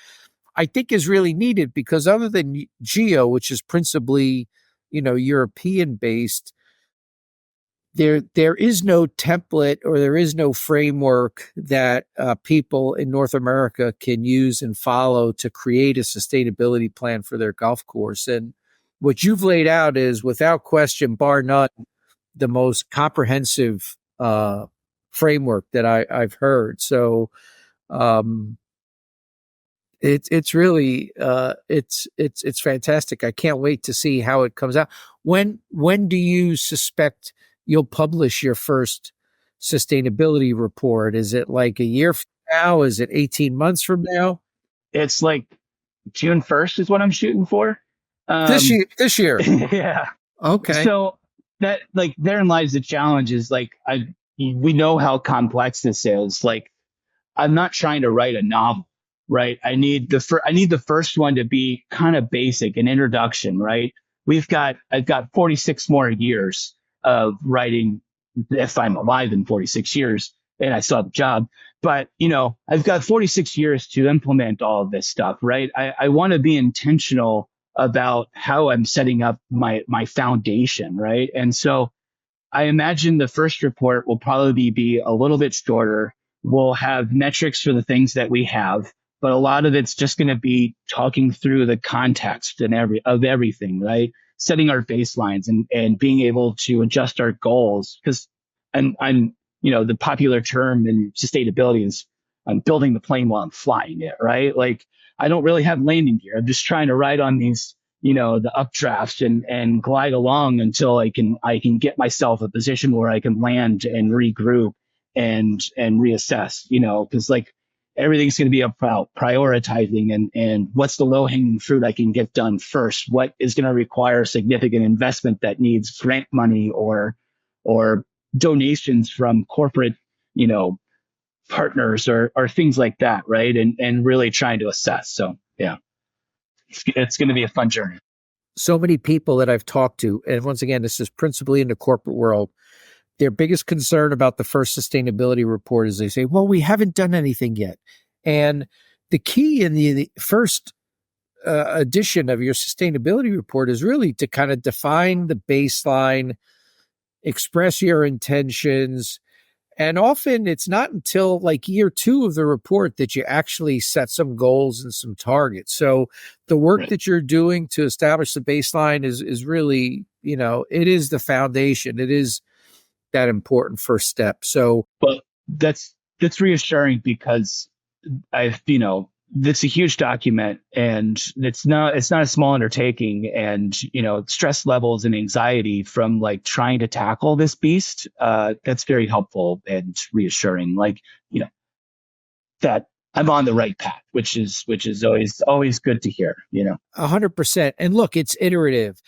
I think is really needed, because other than GEO, which is principally, you know, European based, there is no template or there is no framework that people in North America can use and follow to create a sustainability plan for their golf course. And what you've laid out is, without question, bar none, the most comprehensive framework that I've heard. So it's really it's fantastic. I can't wait to see how it comes out. When do you suspect you'll publish your first sustainability report? Is it like a year from now? Is it 18 months from now? It's like June 1st is what I'm shooting for. This year. Yeah. Okay. So that, like, therein lies the challenge, is like, we know how complex this is. Like, I'm not trying to write a novel, right? I need the first one to be kind of basic, an introduction, right? I've got 46 more years of writing if I'm alive in 46 years and I still have a job. But, I've got 46 years to implement all of this stuff, right? I want to be intentional about how I'm setting up my foundation, right? And so I imagine the first report will probably be a little bit shorter. We'll have metrics for the things that we have, but a lot of it's just going to be talking through the context and everything, right? Setting our baselines and being able to adjust our goals. Because the popular term in sustainability is I'm building the plane while I'm flying it, right? Like I don't really have landing gear. I'm just trying to ride on these the updrafts and glide along until I can get myself a position where I can land and regroup and reassess, because like everything's going to be about prioritizing and what's the low hanging fruit I can get done first. What is going to require significant investment that needs grant money or donations from corporate, partners or things like that. Right. And really trying to assess. So yeah, it's going to be a fun journey. So many people that I've talked to, and once again, this is principally in the corporate world, their biggest concern about the first sustainability report is they say, well, we haven't done anything yet. And the key in the first edition of your sustainability report is really to kind of define the baseline, express your intentions. And often it's not until like year 2 of the report that you actually set some goals and some targets. So the work Right. that you're doing to establish the baseline is really, it is the foundation. It is that important first step. So, But that's reassuring because I've, it's a huge document and it's not a small undertaking and, stress levels and anxiety from like trying to tackle this beast, that's very helpful and reassuring. Like, that I'm on the right path, which is always good to hear, 100%. And look, it's iterative.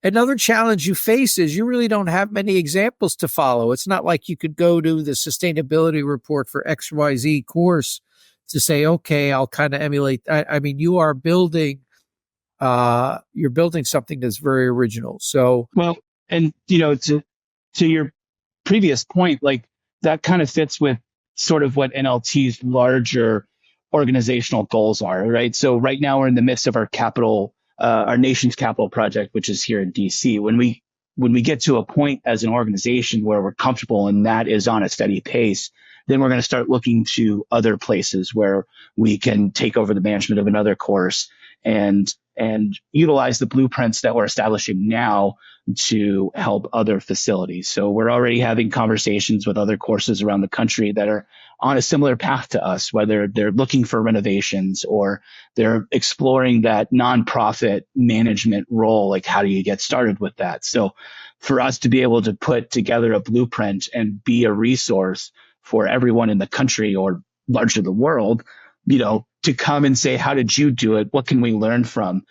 Another challenge you face is you really don't have many examples to follow. It's not like you could go to the sustainability report for XYZ course to say, okay, I'll kind of emulate. I mean, you're building something that's very original. So, Well, and to your previous point, like that kind of fits with sort of what NLT's larger organizational goals are, right? So right now we're in the midst of our nation's capital project, which is here in DC. When we get to a point as an organization where we're comfortable and that is on a steady pace, then we're going to start looking to other places where we can take over the management of another course and utilize the blueprints that we're establishing now to help other facilities. So we're already having conversations with other courses around the country that are on a similar path to us, whether they're looking for renovations or they're exploring that nonprofit management role. Like, how do you get started with that? So for us to be able to put together a blueprint and be a resource for everyone in the country or larger the world, to come and say, how did you do it? What can we learn from?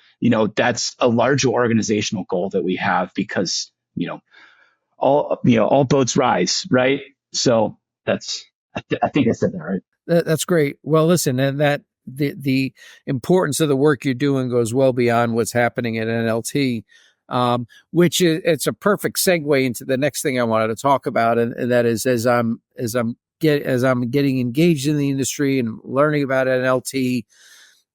That's a larger organizational goal that we have because, all boats rise, right? So I think I said that right. that's great. Well, listen, and that the importance of the work you're doing goes well beyond what's happening at NLT, which it's a perfect segue into the next thing I wanted to talk about, and that is as I'm getting engaged in the industry and learning about NLT,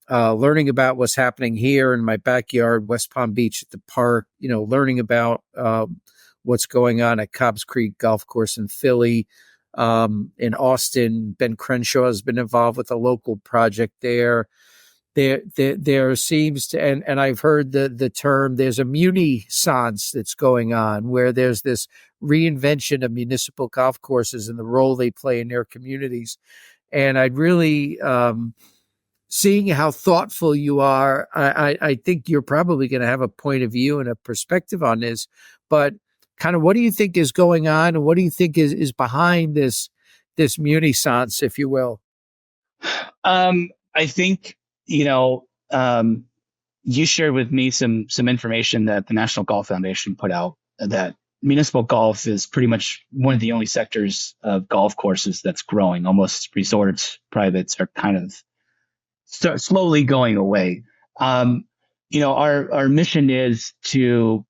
learning about what's happening here in my backyard, West Palm Beach at the park, learning about what's going on at Cobbs Creek Golf Course in Philly. In Austin, Ben Crenshaw has been involved with a local project there. There seems to, and I've heard the term, there's a munisance that's going on where there's this reinvention of municipal golf courses and the role they play in their communities. And I'd really, seeing how thoughtful you are, I think you're probably going to have a point of view and a perspective on this, but kind of what do you think is going on and what do you think is behind this munisance, if you will? I think, you shared with me some information that the National Golf Foundation put out that municipal golf is pretty much one of the only sectors of golf courses that's growing. Almost resorts, privates are kind of slowly going away. Um, our mission is to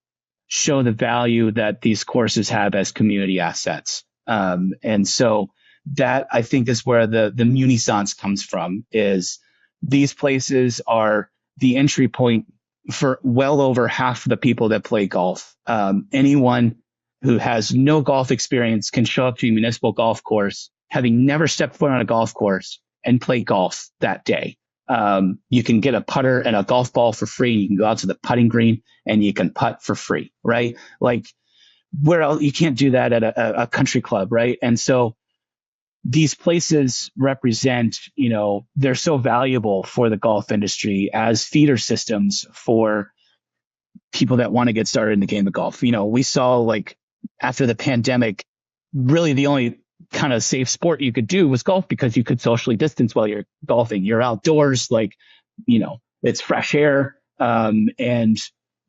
show the value that these courses have as community assets. And so that I think is where the Munisance comes from, is these places are the entry point for well over half the people that play golf. Anyone who has no golf experience can show up to a municipal golf course, having never stepped foot on a golf course, and play golf that day. You can get a putter and a golf ball for free. You can go out to the putting green and you can putt for free, right? Like, where else, you can't do that at a country club, right? And so these places represent, they're so valuable for the golf industry as feeder systems for people that want to get started in the game of golf. We saw, like, after the pandemic, really the only kind of safe sport you could do was golf, because you could socially distance while you're golfing. You're outdoors, like, it's fresh air. And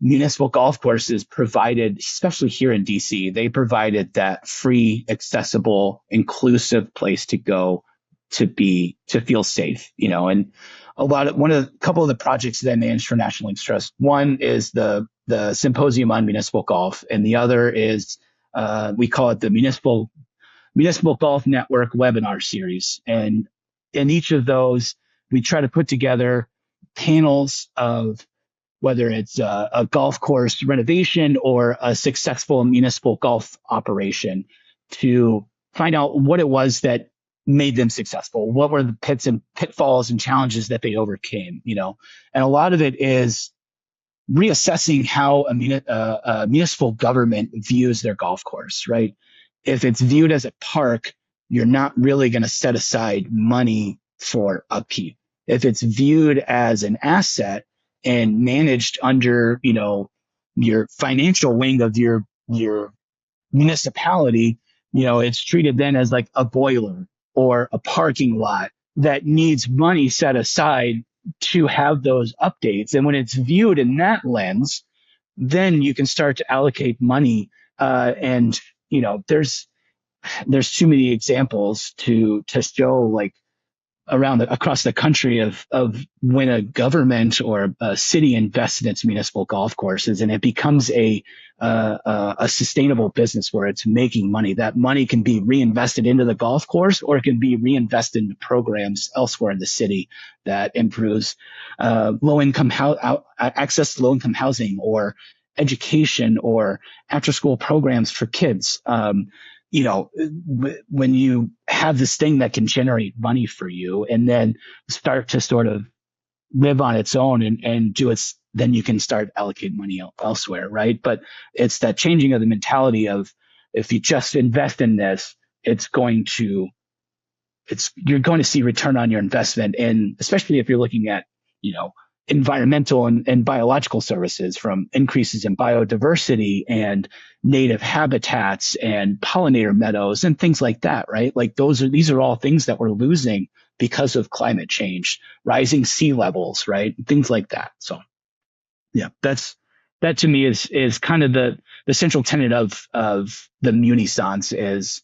municipal golf courses provided, especially here in DC, they provided that free, accessible, inclusive place to go to feel safe, and a couple of the projects that I managed for National Links Trust. One is the Symposium on Municipal Golf, and the other is, we call it the Municipal Golf Network webinar series. And in each of those, we try to put together panels of whether it's a golf course renovation or a successful municipal golf operation, to find out what it was that made them successful. What were the pits and pitfalls and challenges that they overcame, and a lot of it is reassessing how a municipal government views their golf course, right? If it's viewed as a park, you're not really going to set aside money for upkeep. If it's viewed as an asset and managed under, your financial wing of your municipality, it's treated then as like a boiler or a parking lot that needs money set aside to have those updates. And when it's viewed in that lens, then you can start to allocate money. And there's too many examples to show, like, across the country of when a government or a city invests in its municipal golf courses, and it becomes a sustainable business where it's making money. That money can be reinvested into the golf course, or it can be reinvested into programs elsewhere in the city that improves access to low income housing, or education, or after school programs for kids. When you have this thing that can generate money for you and then start to sort of live on its own and do its, then you can start allocating money elsewhere, right? But it's that changing of the mentality of, if you just invest in this, you're going to see return on your investment. And especially if you're looking at, environmental and biological services, from increases in biodiversity and native habitats and pollinator meadows and things like that, right? Like, these are all things that we're losing because of climate change, rising sea levels, right? Things like that. So yeah, that to me is kind of the central tenet of the Munisance, is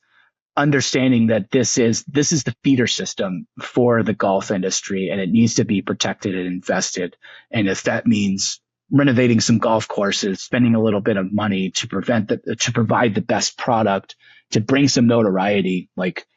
understanding that this is the feeder system for the golf industry, and it needs to be protected and invested. And if that means renovating some golf courses, spending a little bit of money to provide the best product, to bring some notoriety, like,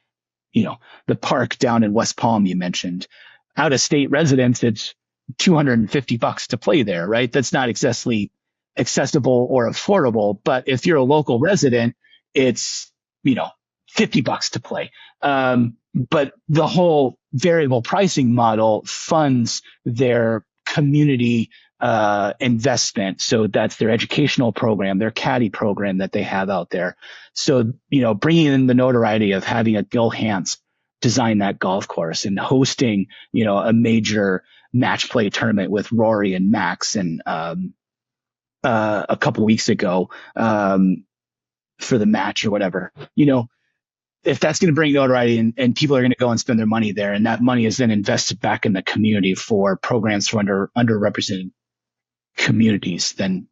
the park down in West Palm you mentioned, out of state residents, it's $250 to play there, right? That's not exactly accessible or affordable, but if you're a local resident, it's, $50 to play. But the whole variable pricing model funds their community investment. So that's their educational program, their caddy program that they have out there. So, bringing in the notoriety of having a Gil Hans design that golf course, and hosting, a major match play tournament with Rory and Max, and a couple weeks ago for the match or whatever, if that's going to bring notoriety, and people are going to go and spend their money there, and that money is then invested back in the community for programs for underrepresented communities, then,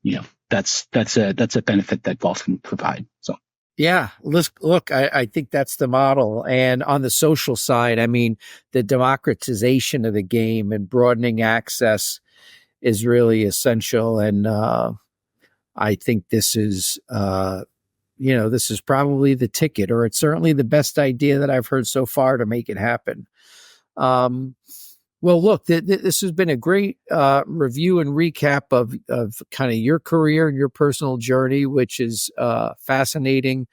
that's a benefit that golf can provide. So. Yeah, look, I think that's the model. And on the social side, I mean, the democratization of the game and broadening access is really essential. And I think this is, this is probably the ticket, or it's certainly the best idea that I've heard so far to make it happen. Well, look, this has been a great review and recap of kind of your career and your personal journey, which is fascinating.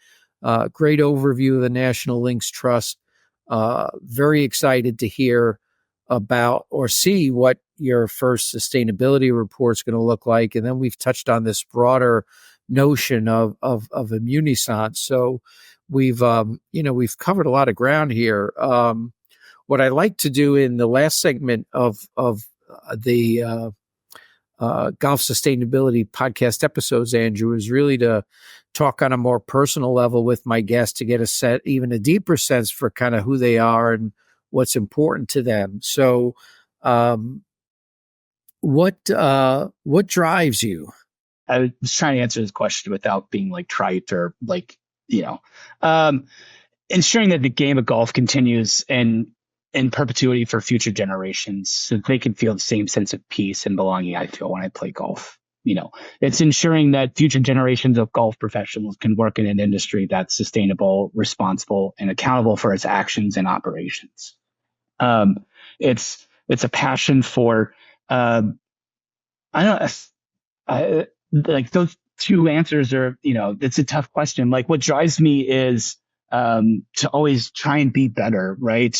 Great overview of the National Links Trust. Very excited to hear about or see what your first sustainability report is going to look like. And then we've touched on this broader notion of a Munisant. So we've covered a lot of ground here. What I like to do in the last segment of the golf sustainability podcast episodes, Andrew, is really to talk on a more personal level with my guests to get even a deeper sense for kind of who they are and what's important to them. So, what drives you? I was trying to answer this question without being like trite or like, ensuring that the game of golf continues and in perpetuity for future generations so that they can feel the same sense of peace and belonging I feel when I play golf. It's ensuring that future generations of golf professionals can work in an industry that's sustainable, responsible, and accountable for its actions and operations. It's a passion for, like those two answers are, it's a tough question. Like what drives me is to always try and be better, right?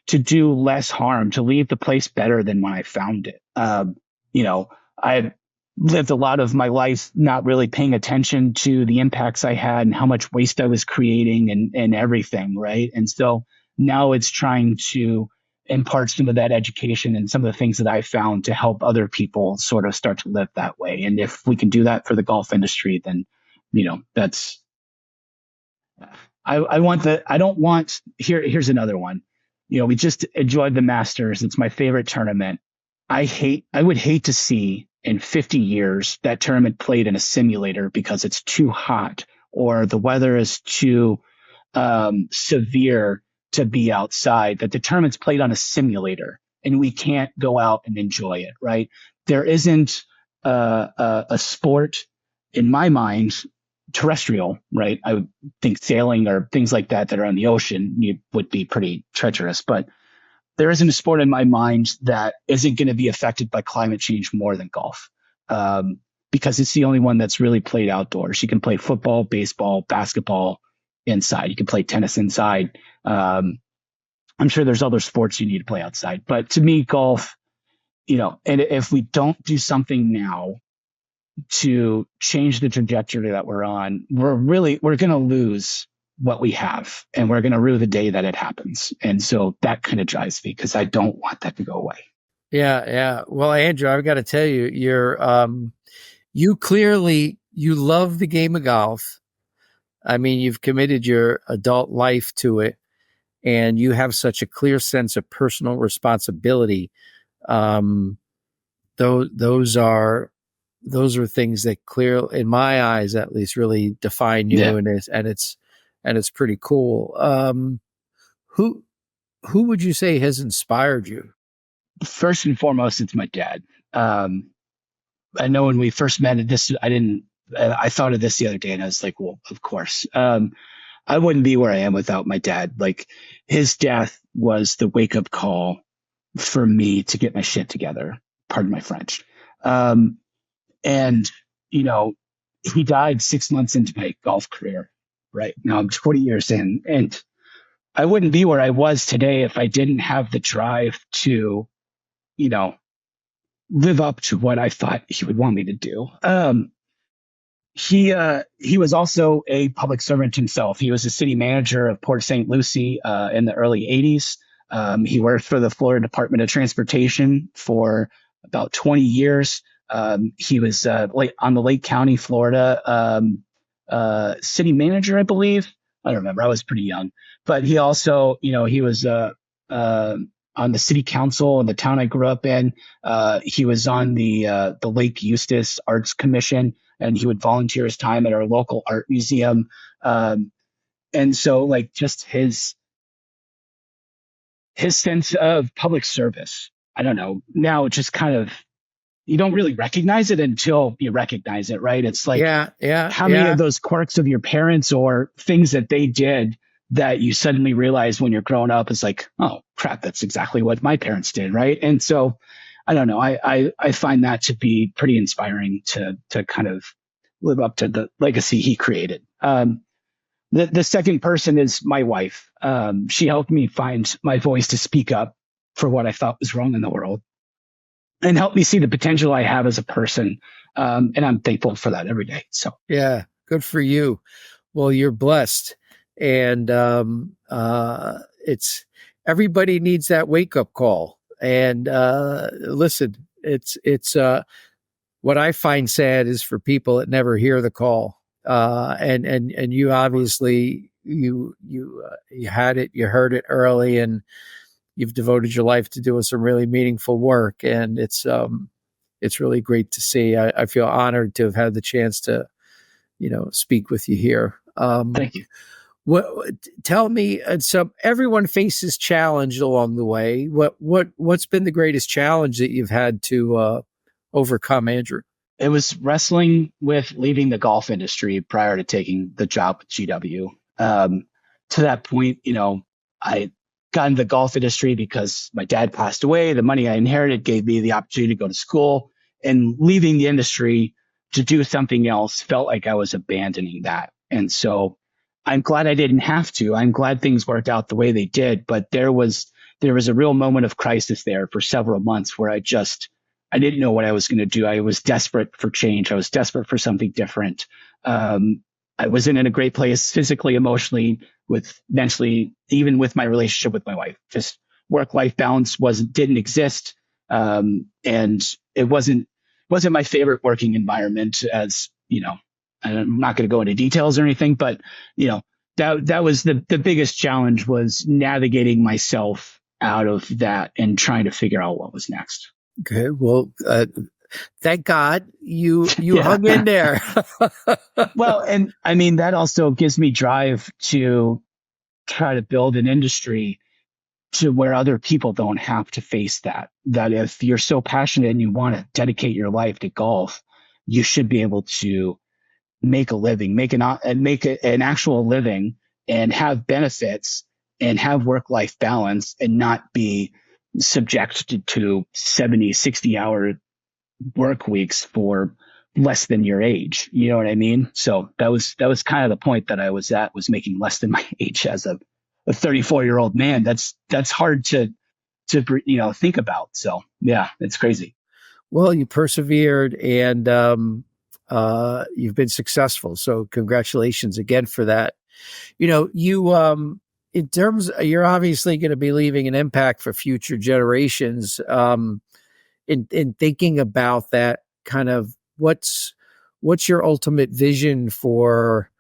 To do less harm, to leave the place better than when I found it. I lived a lot of my life not really paying attention to the impacts I had and how much waste I was creating and everything, right? And so now it's trying to impart some of that education and some of the things that I found to help other people sort of start to live that way. And if we can do that for the golf industry, then, that's, here's another one. We just enjoyed the Masters. It's my favorite tournament. I would hate to see in 50 years that tournament played in a simulator because it's too hot or the weather is too severe to be outside, that the tournament's played on a simulator and we can't go out and enjoy it, right? There isn't a sport in my mind, terrestrial, right? I would think sailing or things like that are on the ocean would be pretty treacherous, but there isn't a sport in my mind that isn't going to be affected by climate change more than golf, because it's the only one that's really played outdoors. You can play football, baseball, basketball inside. You can play tennis inside. I'm sure there's other sports you need to play outside, but to me, golf, and if we don't do something now to change the trajectory that we're on, we're going to lose what we have and we're going to rue the day that it happens. And so that kind of drives me because I don't want that to go away. Yeah. Yeah. Well, Andrew, I've got to tell you, you clearly, you love the game of golf. I mean, you've committed your adult life to it and you have such a clear sense of personal responsibility. Those are things that clear, in my eyes, at least, really define you. Yeah. And it's pretty cool. Who would you say has inspired you? First and foremost, it's my dad. I know when we first met, I thought of this the other day and I was like, well, of course. I wouldn't be where I am without my dad. Like his death was the wake up call for me to get my shit together. Pardon my French. And, he died 6 months into my golf career. Right now I'm 20 years in, and I wouldn't be where I was today if I didn't have the drive to, live up to what I thought he would want me to do. He was also a public servant himself. He was a city manager of Port St. Lucie in the early 80s. He worked for the Florida Department of Transportation for about 20 years. He was on the Lake County, Florida city manager, I believe. I don't remember. I was pretty young. But he also, he was on the city council in the town I grew up in. He was on the Lake Eustis Arts Commission, and he would volunteer his time at our local art museum. And so, like, just his sense of public service. I don't know. Now, just kind of, you don't really recognize it until you recognize it, right? It's like, how many of those quirks of your parents or things that they did that you suddenly realize when you're growing up is like, oh crap, that's exactly what my parents did, right? And so, I don't know. I find that to be pretty inspiring to kind of live up to the legacy he created. The second person is my wife. She helped me find my voice to speak up for what I thought was wrong in the world, and help me see the potential I have as a person. And I'm thankful for that every day. So, yeah, good for you. Well, you're blessed. And it's everybody needs that wake up call. And listen, it's what I find sad is for people that never hear the call. And you obviously you had it, you heard it early, and you've devoted your life to doing some really meaningful work. And it's really great to see. I feel honored to have had the chance to, speak with you here. thank you. Tell me, so everyone faces challenge along the way. What's been the greatest challenge that you've had to overcome, Andrew? It was wrestling with leaving the golf industry prior to taking the job with GW. To that point, I got into the golf industry because my dad passed away. The money I inherited gave me the opportunity to go to school, and leaving the industry to do something else felt like I was abandoning that. And so I'm glad I didn't have to. I'm glad things worked out the way they did. But there was a real moment of crisis there for several months where I didn't know what I was going to do. I was desperate for change. I was desperate for something different. I wasn't in a great place physically, emotionally, mentally, even with my relationship with my wife. Just work-life balance didn't exist. And it wasn't my favorite working environment, as I'm not going to go into details or anything, but that was the biggest challenge, was navigating myself out of that and trying to figure out what was next. Okay. Well, thank God you hung in there. Well, and I mean, that also gives me drive to try to build an industry to where other people don't have to face that. That if you're so passionate and you want to dedicate your life to golf, you should be able to make a living, make an actual living, and have benefits and have work-life balance, and not be subjected to 70, 60-hour work weeks for less than your age. You know what I mean? So that was kind of the point that I was at, was making less than my age as a 34-year-old man. That's hard to think about. So yeah, it's crazy. Well, you persevered, and you've been successful. So congratulations again for that. In terms, you're obviously going to be leaving an impact for future generations. In thinking about that, kind of what's your ultimate vision for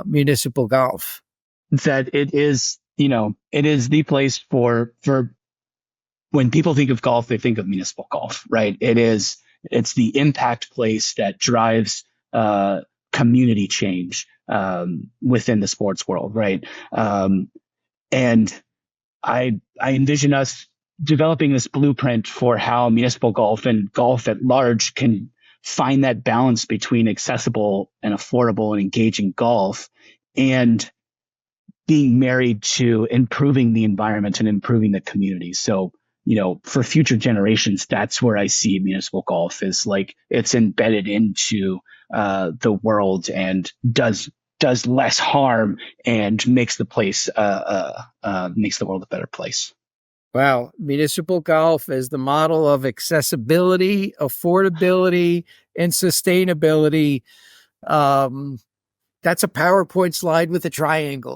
municipal golf? That it is the place for when people think of golf, they think of municipal golf, right? It's the impact place that drives community change within the sports world, right? And I envision us developing this blueprint for how municipal golf and golf at large can find that balance between accessible and affordable and engaging golf, and being married to improving the environment and improving the community. So, for future generations, that's where I see municipal golf, is like it's embedded into the world and does less harm and makes the world a better place. Wow. Municipal golf is the model of accessibility, affordability, and sustainability. That's a PowerPoint slide with a triangle.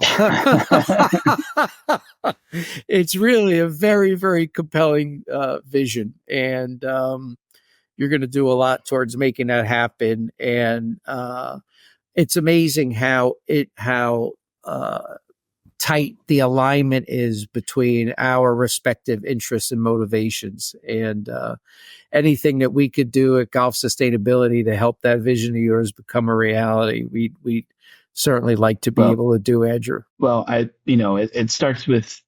It's really a very, very compelling vision. And you're going to do a lot towards making that happen. And it's amazing how tight the alignment is between our respective interests and motivations. And anything that we could do at Golf Sustainability to help that vision of yours become a reality, we certainly like to be able to do, Andrew. Well, it starts with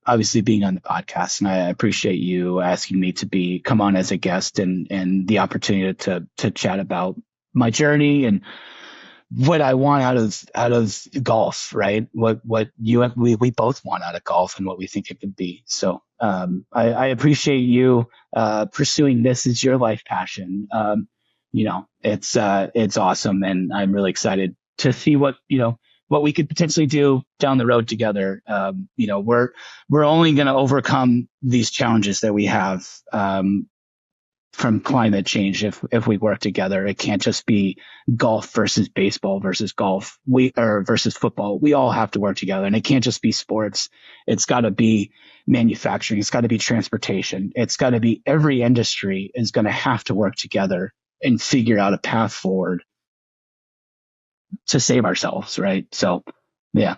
obviously being on the podcast, and I appreciate you asking me to come on as a guest and the opportunity to chat about my journey and what I want out of golf, right? What we both want out of golf and what we think it could be. So I appreciate you pursuing this as your life passion. It's awesome, and I'm really excited to see what we could potentially do down the road together. We're only going to overcome these challenges that we have from climate change if we work together. It can't just be golf versus baseball versus versus football. We all have to work together, and it can't just be sports. It's got to be manufacturing. It's got to be transportation. It's got to be every industry is going to have to work together and figure out a path forward to save ourselves, right? So, yeah.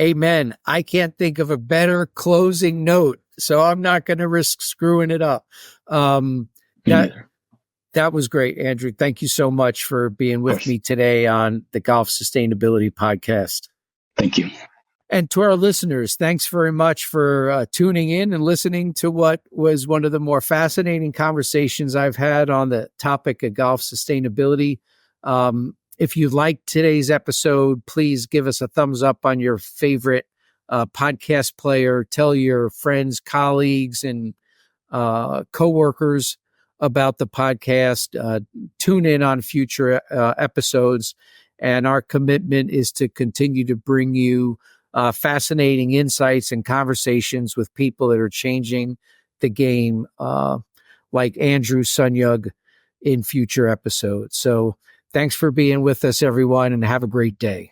Amen. I can't think of a better closing note, so I'm not going to risk screwing it up. That was great, Andrew. Thank you so much for being with me today on the Golf Sustainability Podcast. Thank you. And to our listeners, thanks very much for tuning in and listening to what was one of the more fascinating conversations I've had on the topic of golf sustainability. If you liked today's episode, please give us a thumbs up on your favorite podcast player. Tell your friends, colleagues, and coworkers about the podcast. Tune in on future episodes. And our commitment is to continue to bring you fascinating insights and conversations with people that are changing the game, like Andrew Sunyug in future episodes. So thanks for being with us, everyone, and have a great day.